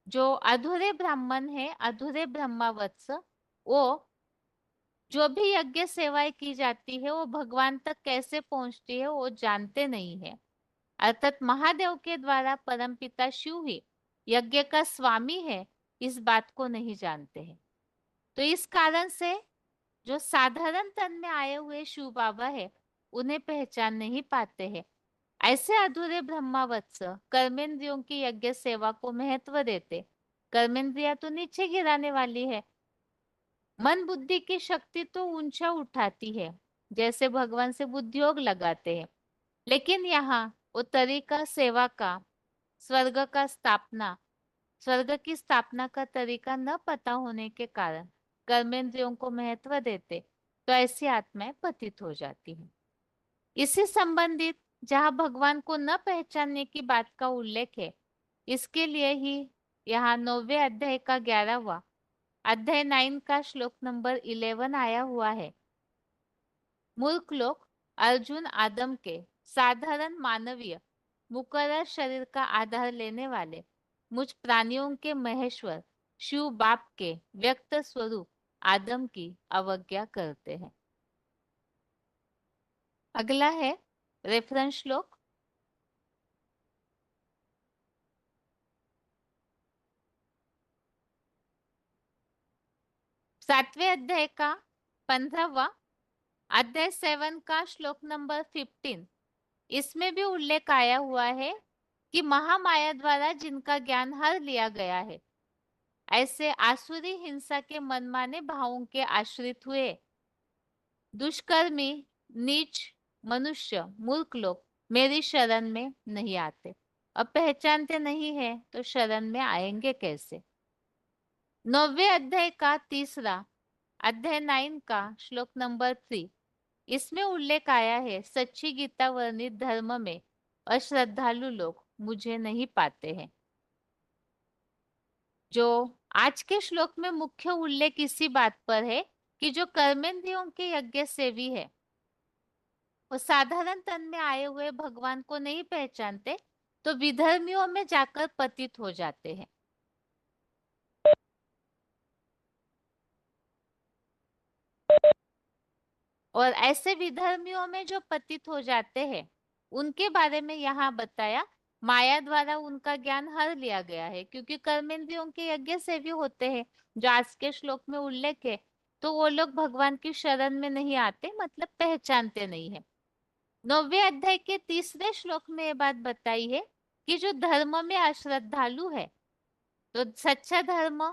जो अधूरे ब्राह्मण है, अधूरे ब्रह्मावत्स, वो जो भी यज्ञ सेवाएं की जाती है वो भगवान तक कैसे पहुंचती है वो जानते नहीं है। अर्थात महादेव के द्वारा परमपिता शिव ही यज्ञ का स्वामी है, इस बात को नहीं जानते हैं। तो इस कारण से जो साधारण तन में आए हुए शिव बाबा है उन्हें पहचान नहीं पाते हैं। ऐसे अधूरे ब्रह्मावत्स कर्मेंद्रियों की यज्ञ सेवा को महत्व देते, कर्मेंद्रिया तो नीचे गिराने वाली है, मन बुद्धि की शक्ति तो ऊंचा उठाती है, जैसे भगवान से बुद्धि योग लगाते हैं। लेकिन यहाँ उत्तरी सेवा का स्वर्ग की स्थापना का तरीका न पता होने के कारण कर्मेंद्रियों को महत्व देते तो ऐसी आत्माएं पतित हो जाती हैं। इससे संबंधित जहाँ भगवान को न पहचानने की बात का उल्लेख है, इसके लिए ही यहाँ 9वें अध्याय का 11वां अध्याय 9 का श्लोक नंबर 11 आया हुआ है। मूर्ख लोग अर्जुन आदम के साधारण मानवीय मुकर्रर शरीर का आधार लेने वाले मुझ प्राणियों के महेश्वर शिव बाप के व्यक्त स्वरूप आदम की अवज्ञा करते हैं। अगला है रेफरेंस श्लोक। सातवें अध्याय का 15वां अध्याय 7 का श्लोक नंबर 15। इसमें भी उल्लेख आया हुआ है कि महामाया द्वारा जिनका ज्ञान हर लिया गया है, ऐसे आसुरी हिंसा के मनमाने भावों के आश्रित हुए दुष्कर्मी नीच मनुष्य मूर्ख लोग मेरी शरण में नहीं आते। अब पहचानते नहीं है तो शरण में आएंगे कैसे? 9वें अध्याय का 3 अध्याय 9 का श्लोक नंबर 3। इसमें उल्लेख आया है सच्ची गीता वर्णित धर्म में अश्रद्धालु लोग मुझे नहीं पाते हैं। जो आज के श्लोक में मुख्य उल्लेख इसी बात पर है कि जो कर्मेंद्रियों के यज्ञ सेवी है वो साधारण तन में आए हुए भगवान को नहीं पहचानते तो विधर्मियों में जाकर पतित हो जाते हैं। और ऐसे विधर्मियों में जो पतित हो जाते हैं उनके बारे में यहाँ बताया माया द्वारा उनका ज्ञान हर लिया गया है, क्योंकि कर्मेंद्रियों के यज्ञ सेवी होते हैं जो आज के श्लोक में उल्लेख है। तो वो लोग भगवान की शरण में नहीं आते, मतलब पहचानते नहीं है। 9वें अध्याय के 3 श्लोक में ये बात बताई है कि जो धर्म में अश्रद्धालु है, तो सच्चा धर्म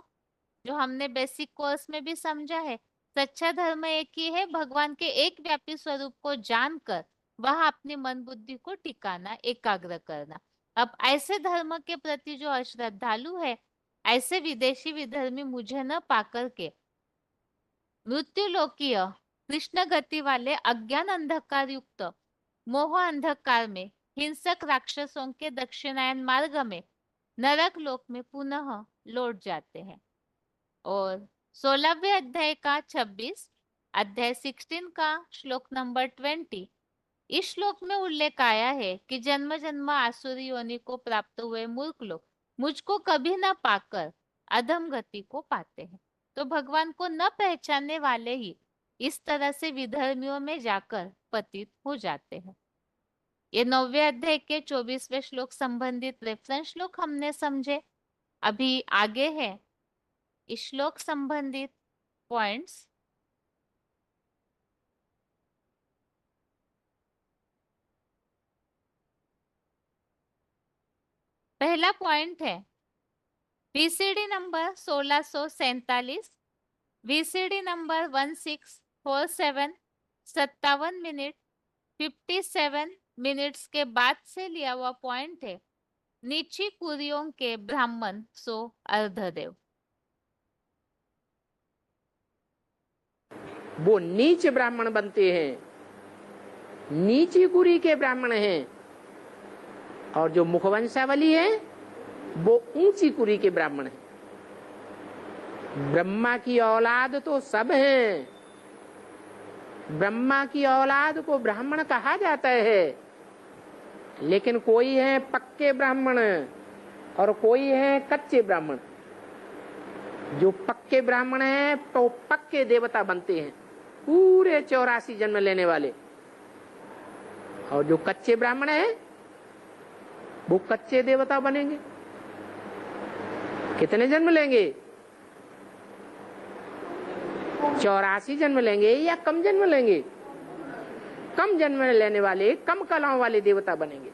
जो हमने बेसिक कोर्स में भी समझा है, सच्चा धर्म एक ही है, भगवान के एक व्यापी स्वरूप को जानकर वह अपनी मन बुद्धि को टिकाना, एकाग्र करना। अब ऐसे धर्म के प्रति जो अश्रद्धालु है, ऐसे विदेशी विधर्मी मुझे न पाकर के मृत्यु लोकीय कृष्ण गति वाले अज्ञान अंधकार युक्त मोह अंधकार में हिंसक राक्षसों के दक्षिणायन मार्ग में नरक लोक में पुनः लौट जाते हैं। और 16वें अध्याय का 26 अध्याय 16 का श्लोक नंबर 20। इस श्लोक में उल्लेख आया है कि जन्म जन्म आसुरी योनि को प्राप्त हुए मूर्ख लोग मुझको कभी न पाकर अधम गति को पाते हैं। तो भगवान को न पहचानने वाले ही इस तरह से विधर्मियों में जाकर पतित हो जाते हैं। ये 9वें अध्याय के 24वें श्लोक संबंधित रेफरेंस श्लोक हमने समझे। अभी आगे है इस श्लोक संबंधित पॉइंट्स। पहला पॉइंट है VCD number 1647, VCD number 1647 57 minute 57 minutes के बाद से लिया हुआ पॉइंट है नीची कुरियों के ब्राह्मण सो अर्धदेव।
वो नीच ब्राह्मण बनते हैं, नीची कुरी के ब्राह्मण हैं, और जो मुखवंशावली है वो ऊंची कुरी के ब्राह्मण हैं। ब्रह्मा की औलाद तो सब हैं, ब्रह्मा की औलाद को ब्राह्मण कहा जाता है, लेकिन कोई है पक्के ब्राह्मण और कोई है कच्चे ब्राह्मण। जो पक्के ब्राह्मण हैं तो पक्के देवता बनते हैं, पूरे 84 जन्म लेने वाले, और जो कच्चे ब्राह्मण हैं वो कच्चे देवता बनेंगे। कितने जन्म लेंगे? 84 जन्म लेंगे या कम जन्म लेंगे? कम जन्म लेने वाले कम कलाओं वाले देवता बनेंगे।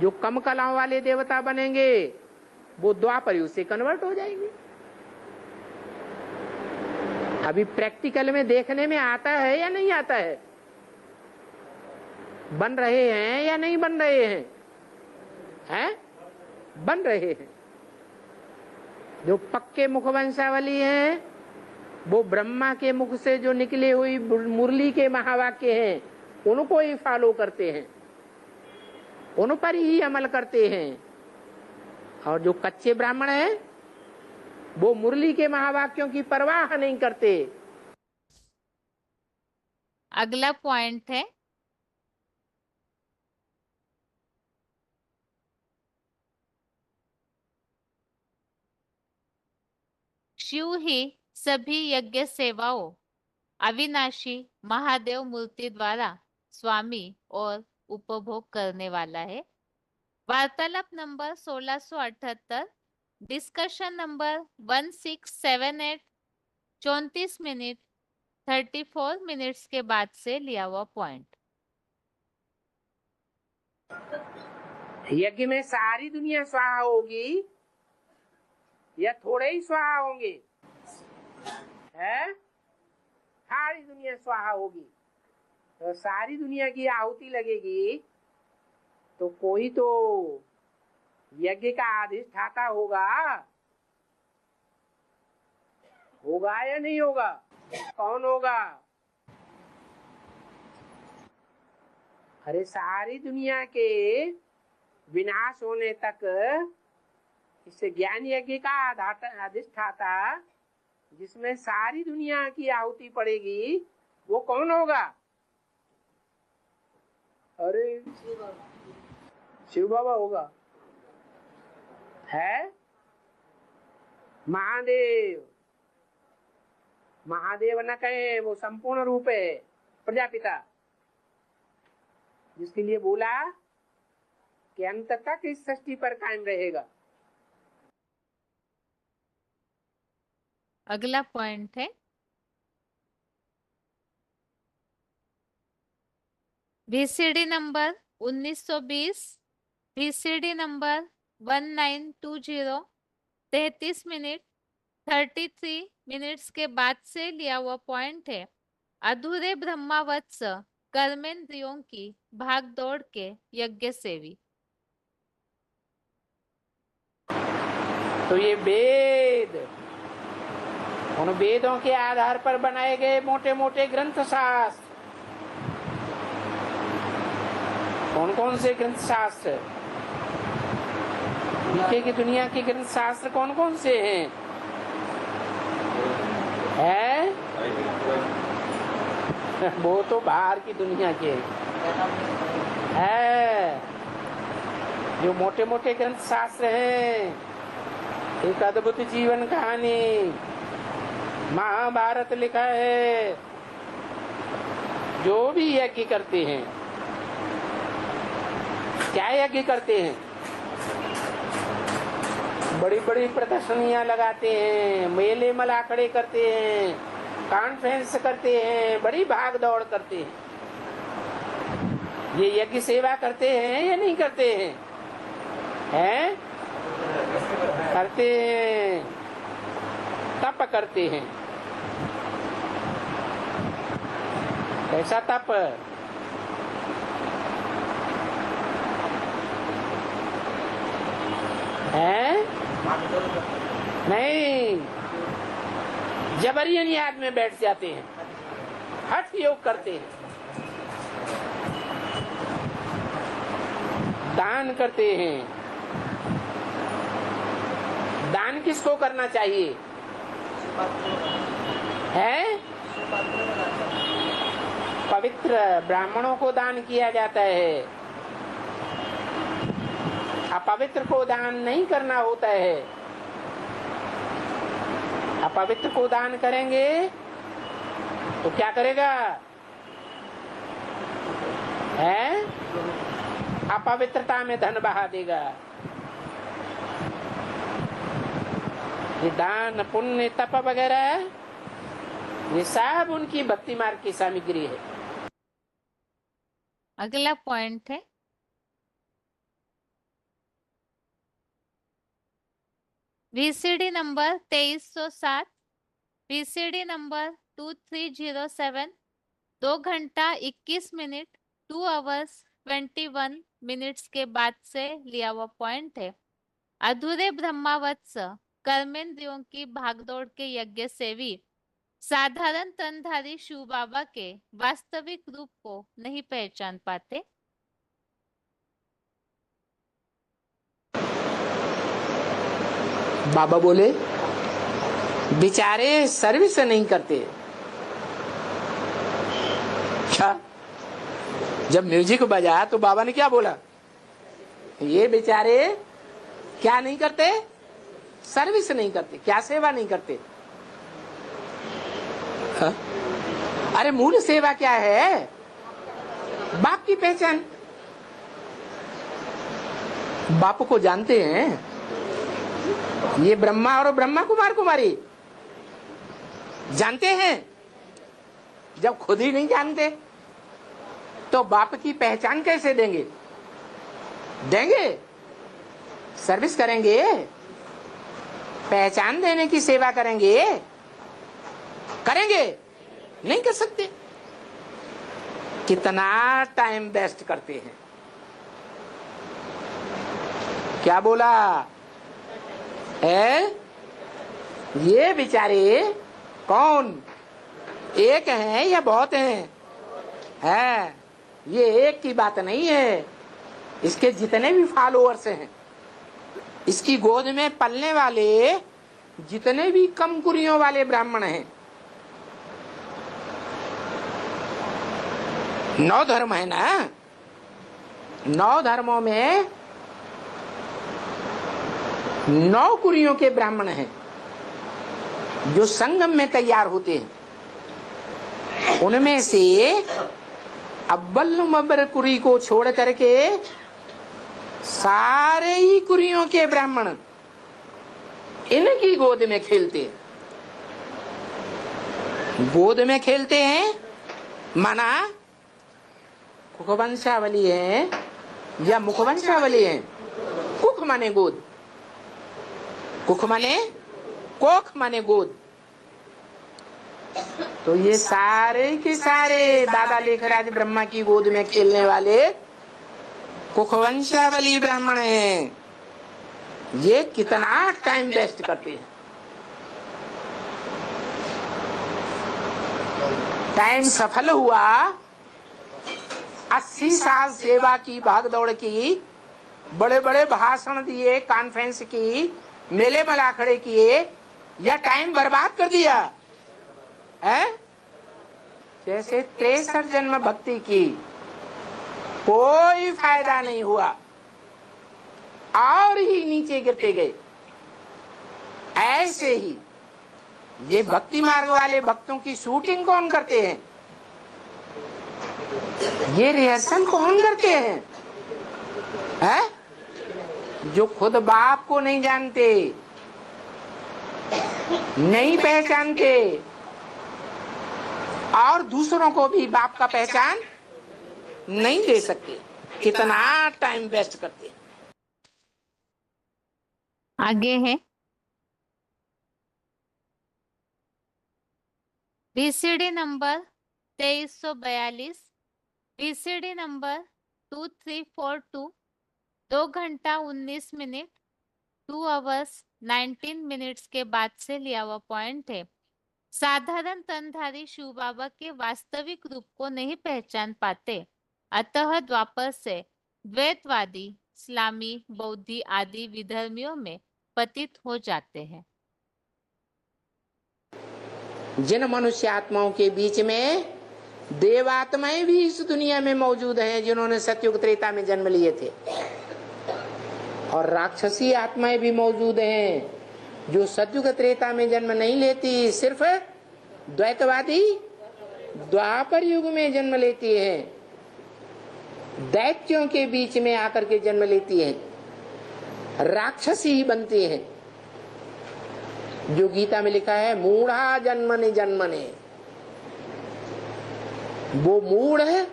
जो कम कलाओं वाले देवता बनेंगे वो द्वापर युग से कन्वर्ट हो जाएंगे। अभी प्रैक्टिकल में देखने में आता है या नहीं आता है? बन रहे हैं या नहीं बन रहे हैं? हैं? बन रहे हैं। जो पक्के मुखवंशावली हैं वो ब्रह्मा के मुख से जो निकले हुई मुरली के महावाक्य हैं उनको ही फॉलो करते हैं, उन पर ही अमल करते हैं। और जो कच्चे ब्राह्मण हैं वो मुरली के महावाक्यों की परवाह नहीं करते।
अगला पॉइंट है शिव ही सभी यज्ञ सेवाओं अविनाशी महादेव मूर्ति द्वारा स्वामी और उपभोग करने वाला है। वार्तालाप number 1678, discussion number 1678, 34 minute 34 minutes के बाद से लिया हुआ पॉइंट।
यज्ञ में सारी दुनिया स्वाहा होगी या थोड़े ही स्वाहा होंगे? है सारी दुनिया स्वाहा होगी। तो सारी दुनिया की आहुति लगेगी तो कोई तो यज्ञ का अधिष्ठाता होगा, होगा या नहीं होगा? कौन होगा? अरे सारी दुनिया के विनाश होने तक इस ज्ञान यज्ञ का अधिष्ठाता जिसमें सारी दुनिया की आहुति पड़ेगी वो कौन होगा? अरे शिव बाबा होगा। है महादेव। महादेव न कहे, वो संपूर्ण रूप है प्रजापिता, जिसके लिए बोला कि अंत तक इस सृष्टि पर कायम रहेगा।
अगला पॉइंट है VCD number 1920, VCD number 1920, 33 minute 33 minutes के बाद से लिया हुआ पॉइंट है। अधूरे ब्रह्मावत्स कर्मेंद्रियों की भाग दौड़ के यज्ञ सेवी।
तो ये वेद, उन वेदों के आधार पर बनाए गए मोटे मोटे ग्रंथ शास्त्र, कौन कौन से ग्रंथ शास्त्र? नीचे की दुनिया के ग्रंथ शास्त्र कौन कौन से हैं? है वो तो बाहर की दुनिया के है। जो मोटे मोटे ग्रंथ शास्त्र हैं, एक अद्भुत जीवन कहानी महाभारत लिखा है। जो भी यज्ञ करते हैं, क्या यज्ञ करते हैं? बड़ी बड़ी प्रदर्शनियां लगाते हैं, मेले मलाखड़े करते हैं, कॉन्फ्रेंस करते हैं, बड़ी भाग दौड़ करते हैं। ये यज्ञ सेवा करते हैं या नहीं करते हैं? हैं? करते हैं। तप करते हैं। कैसा तप? है? नहीं, जबरियन याद में बैठ जाते हैं, हठ योग करते हैं, दान करते हैं। दान किसको करना चाहिए? है? पवित्र ब्राह्मणों को दान किया जाता है, अपवित्र को दान नहीं करना होता है। अपवित्र को दान करेंगे तो क्या करेगा? है? अपवित्रता में धन बहा देगा। ये दान पुण्य तप वगैरह ये सब उनकी भक्ति मार्ग की सामग्री है।
अगला पॉइंट है VCD नंबर 2307, VCD नंबर 2307, 2 घंटा 21 मिनट 2 आवर्स 21 मिनट्स के बाद से लिया हुआ पॉइंट है। अधूरे ब्रह्मावत्स कर्मेंद्रियों की भागदौड़ के यज्ञ सेवी साधारण तनधारी शिव बाबा के वास्तविक रूप को नहीं पहचान पाते।
बाबा बोले बेचारे सर्विस नहीं करते। क्या? जब म्यूजिक बजा तो बाबा ने क्या बोला? ये बेचारे क्या नहीं करते? सर्विस नहीं करते। क्या सेवा नहीं करते? हा? अरे मूल सेवा क्या है? बाप की पहचान। बाप को जानते हैं ये ब्रह्मा और ब्रह्मा कुमार कुमारी जानते हैं। जब खुद ही नहीं जानते तो बाप की पहचान कैसे देंगे? देंगे? सर्विस करेंगे? पहचान देने की सेवा करेंगे? करेंगे? नहीं कर सकते। कितना टाइम वेस्ट करते हैं। क्या बोला है? ये बेचारे कौन एक हैं या बहुत हैं? है ये एक की बात नहीं है। इसके जितने भी फॉलोअर्स हैं, इसकी गोद में पलने वाले जितने भी कम कुरियों वाले ब्राह्मण हैं, 9 धर्म है ना। 9 धर्मों में 9 कुरियों के ब्राह्मण हैं जो संगम में तैयार होते हैं। उनमें से अव्वल नंबर कुरी को छोड़ करके सारे ही कुरियों के ब्राह्मण इनकी गोद में खेलते हैं। गोद में खेलते हैं माना कुखवंशावली है या मुखवंशावली है। कुख माने गोद, कुख माने कोख माने गोद। तो ये सारे के सारे दादा लेखराज ब्रह्मा की गोद में खेलने वाले कुखवंशावली ब्राह्मण हैं। ये कितना टाइम वेस्ट करते हैं। टाइम सफल हुआ। 80 साल सेवा की, भागदौड़ की, बड़े बड़े भाषण दिए, कॉन्फ्रेंस की, मेले मलाखड़े किए, या टाइम बर्बाद कर दिया है? जैसे 63 जन्म भक्ति की, कोई फायदा नहीं हुआ और ही नीचे गिरते गए। ऐसे ही ये भक्ति मार्ग वाले भक्तों की शूटिंग कौन करते हैं? ये रिहर्सल कौन करते हैं? है? जो खुद बाप को नहीं जानते, नहीं पहचानते और दूसरों को भी बाप का पहचान नहीं दे सकते। कितना टाइम वेस्ट करते।
आगे है बीसीडी नंबर 2342, बीसीडी नंबर 2342, 2 घंटा 19 मिनट 2 आवर्स 19 मिनट्स के बाद से लिया हुआ पॉइंट है। साधारण तनधारी शिव बाबा के वास्तविक रूप को नहीं पहचान पाते, अतः द्वापर से द्वैतवादी, इस्लामी, बौद्धि आदि विधर्मियों में पतित हो जाते हैं।
जिन मनुष्य आत्माओं के बीच में देवात्माएं भी इस दुनिया में मौजूद हैं, जिन्होंने सतयुग त्रेता में जन्म लिए थे, और राक्षसी आत्माएं भी मौजूद हैं जो सतयुग त्रेता में जन्म नहीं लेती, सिर्फ द्वैतवादी द्वापर युग में जन्म लेती है, दैत्यों के बीच में आकर के जन्म लेती है, राक्षसी ही बनती है। जो गीता में लिखा है मूढ़ा जन्मने जन्मने, वो मूढ़ है,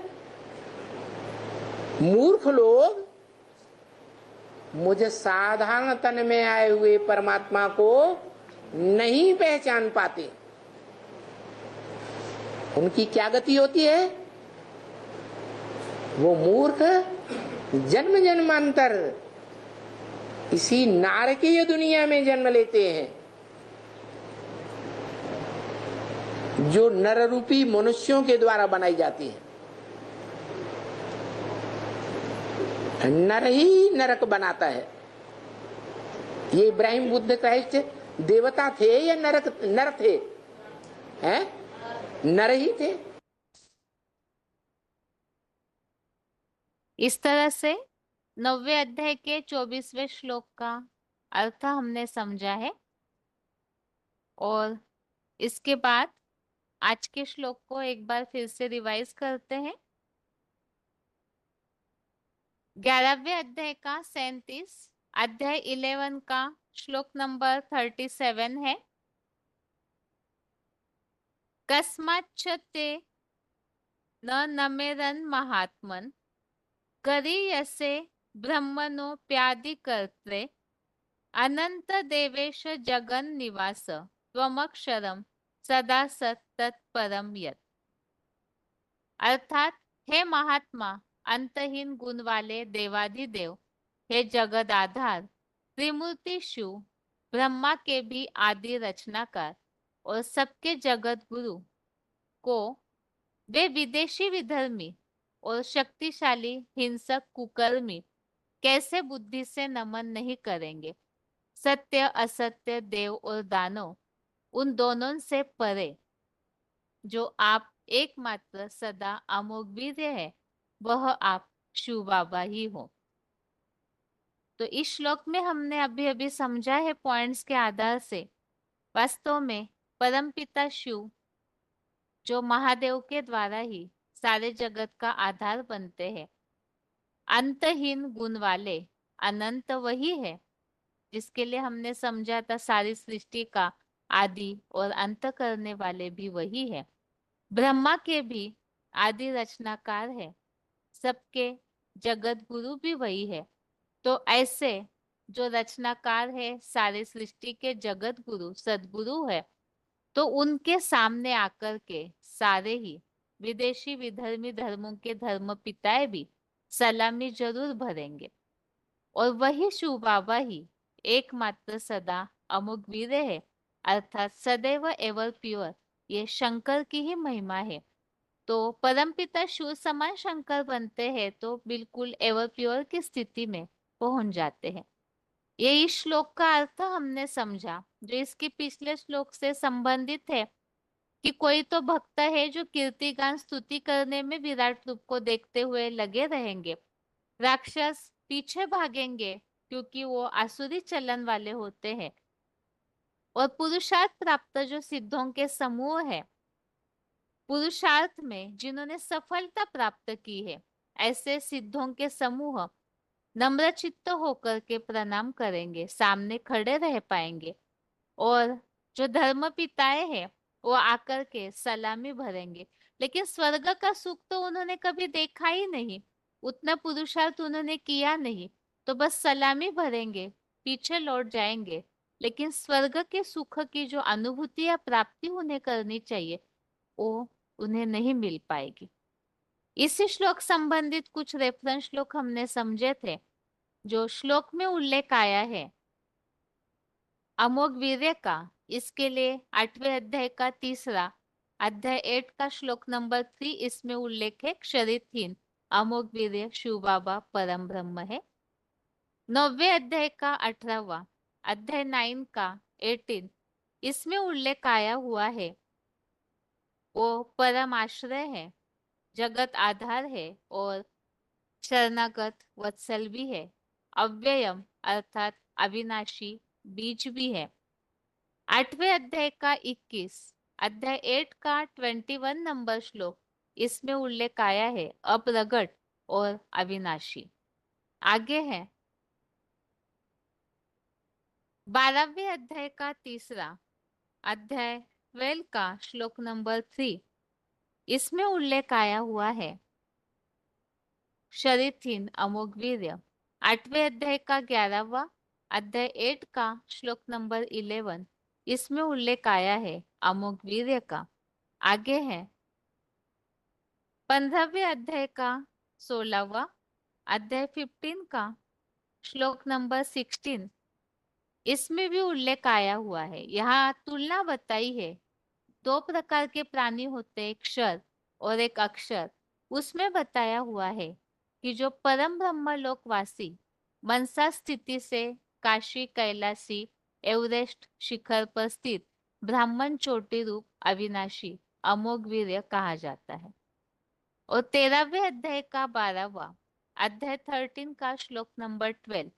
मूर्ख लोग मुझे साधारण तन में आए हुए परमात्मा को नहीं पहचान पाते। उनकी क्या गति होती है? वो मूर्ख जन्म जन्मांतर इसी नारकीय दुनिया में जन्म लेते हैं, जो नर रूपी मनुष्यों के द्वारा बनाई जाती है। नर ही नरक बनाता है। ये इब्राहिम बुद्ध क्राइस्ट देवता थे या नर थे? हैं? नर ही थे।
इस तरह से 9वें अध्याय के 24वें श्लोक का अर्थ हमने समझा है। और इसके बाद आज के श्लोक को एक बार फिर से रिवाइज करते हैं। 11वें अध्याय का 37, अध्याय 11 का श्लोक नंबर 37 है। कस्माच्च ते न नमेरन महात्मन करीयसे ब्रह्मणोऽप्यादिकर्त्रे अनंत देवेश जगन निवास त्वमक्षरम सदा सत तत्परम यत्। अर्थात हे महात्मा, अंतहीन गुण वाले देवाधिदेव, हे जगद आधार, त्रिमूर्ति शिव, ब्रह्मा के भी आदि रचनाकार और सबके जगत गुरु को वे विदेशी विधर्मी और शक्तिशाली हिंसक कुकर्मी कैसे बुद्धि से नमन नहीं करेंगे। सत्य असत्य, देव और दानव, उन दोनों से परे जो आप एकमात्र सदा अमोघ वीर्य है, वह आप शिव बाबा ही हो। तो इस श्लोक में हमने अभी अभी समझा है पॉइंट्स के आधार से, वास्तव में परमपिता शिव जो महादेव के द्वारा ही सारे जगत का आधार बनते हैं, अंतहीन गुण वाले अनंत वही है जिसके लिए हमने समझा था सारी सृष्टि का आदि और अंत करने वाले भी वही है। ब्रह्मा के भी आदि रचनाकार है, सबके जगत गुरु भी वही है। तो ऐसे जो रचनाकार है, सारे सृष्टि के जगत गुरु सदगुरु है, तो उनके सामने आकर के सारे ही विदेशी विधर्मी धर्मों के धर्म पिताएं भी सलामी जरूर भरेंगे। और वही शिव बाबा ही एकमात्र सदा अमोघ वीर है, अर्थात सदैव एवर प्योर। ये शंकर की ही महिमा है। तो परमपिता शिव समान शंकर बनते हैं तो बिल्कुल एवर प्योर की स्थिति में पहुंच जाते हैं। ये इस श्लोक का अर्थ हमने समझा, जो इसके पिछले श्लोक से संबंधित है कि कोई तो भक्त है जो कीर्तिगान स्तुति करने में विराट रूप को देखते हुए लगे रहेंगे। राक्षस पीछे भागेंगे क्योंकि वो आसुरी चलन वाले होते हैं। और पुरुषार्थ प्राप्त जो सिद्धों के समूह है, पुरुषार्थ में जिन्होंने सफलता प्राप्त की है, ऐसे सिद्धों के समूह नम्रचित्त होकर के प्रणाम करेंगे, सामने खड़े रह पाएंगे। और जो धर्म पिताएं हैं वो आकर के सलामी भरेंगे। लेकिन स्वर्ग का सुख तो उन्होंने कभी देखा ही नहीं, उतना पुरुषार्थ उन्होंने किया नहीं, तो बस सलामी भरेंगे, पीछे लौट जाएंगे। लेकिन स्वर्ग के सुख की जो अनुभूति या प्राप्ति उन्हें करनी चाहिए, वो उन्हें नहीं मिल पाएगी। इसी श्लोक संबंधित कुछ रेफरेंस श्लोक हमने समझे थे। जो श्लोक में उल्लेख आया है अमोघ वीर्य का, इसके लिए 8वें अध्याय का 3रा अध्याय 8 का श्लोक नंबर 3, इसमें उल्लेख है क्षरितहीन अमोघ वीर्य शिव बाबा परम ब्रह्म है। 9वें अध्याय का 18वां अध्याय 9 का 18, इसमें उल्लेख आया हुआ है वो परम आश्रय है, जगत आधार है और शरणागत वत्सल भी है, अव्ययम अर्थात अविनाशी बीज भी है। 8वें अध्याय का 21 अध्याय 8 का 21 नंबर श्लोक, इसमें उल्लेख आया है अप्रगट और अविनाशी। आगे है 12वें अध्याय का 3रा अध्याय 12 का श्लोक नंबर 3, इसमें उल्लेख आया हुआ है क्षरितहीन अमोघ वीर्य। 8वें अध्याय का 11वां अध्याय 8 का श्लोक नंबर 11, इसमें उल्लेख आया है अमोघ वीर्य का। आगे है 15वें अध्याय का 16वां अध्याय 15 का श्लोक नंबर 16, इसमें भी उल्लेख आया हुआ है। यहाँ तुलना बताई है। दो प्रकार के प्राणी होते हैं, क्षर और एक अक्षर। उसमें बताया हुआ है कि जो परम ब्रह्म लोकवासी मनसा स्थिति से काशी कैलासी एवरेस्ट शिखर पर स्थित ब्राह्मण चोटी रूप अविनाशी अमोघ वीर्य कहा जाता है। और 13वें अध्याय का 12वां अध्याय 13 का श्लोक नंबर 12,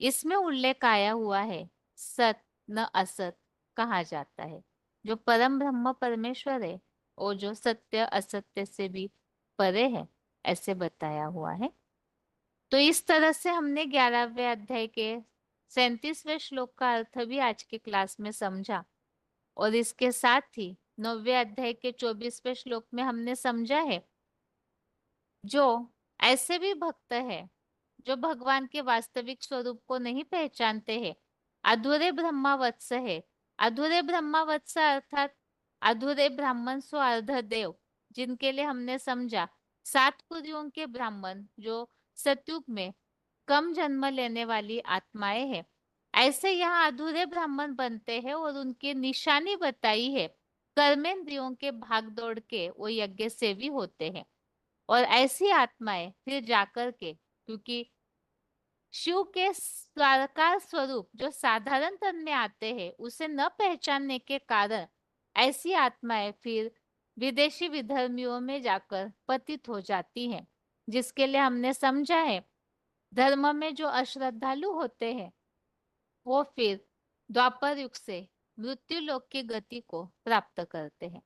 इसमें उल्लेख आया हुआ है सत न असत कहा जाता है। जो परम ब्रह्म परमेश्वर है और जो सत्य असत्य से भी परे है, ऐसे बताया हुआ है। तो इस तरह से हमने 11वें अध्याय के 37वें श्लोक का अर्थ भी आज के क्लास में समझा। और इसके साथ ही 9वें अध्याय के 24वें श्लोक में हमने समझा है जो ऐसे भी भक्त है जो भगवान के वास्तविक स्वरूप को नहीं पहचानते हैं, अधूरे ब्रह्मावत्स है। अधूरे ब्रह्मावत्स अर्थात अधूरे ब्राह्मण सो अर्ध देव, जिनके लिए हमने समझा 7 कुदियों के ब्राह्मण जो सतयुग में कम जन्म लेने वाली आत्माएं हैं। ऐसे यहाँ अधूरे ब्राह्मण बनते हैं और उनकी निशानी बताई है। कर्मेंद्रियों के भाग दौड़ के वो यज्ञ सेवी होते हैं। और ऐसी आत्माएं फिर जाकर के, क्योंकि शिव के साकार स्वरूप जो साधारण तन में आते हैं उसे न पहचानने के कारण ऐसी आत्माएं फिर विदेशी विधर्मियों में जाकर पतित हो जाती हैं। जिसके लिए हमने समझा है धर्म में जो अश्रद्धालु होते हैं वो फिर द्वापर युग से मृत्यु लोक की गति को प्राप्त करते हैं।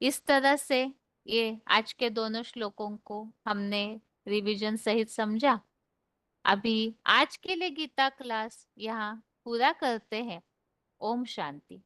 इस तरह से ये आज के दोनों श्लोकों को हमने रिवीजन सहित समझा। अभी आज के लिए गीता क्लास यहाँ पूरा करते हैं। ओम शांति।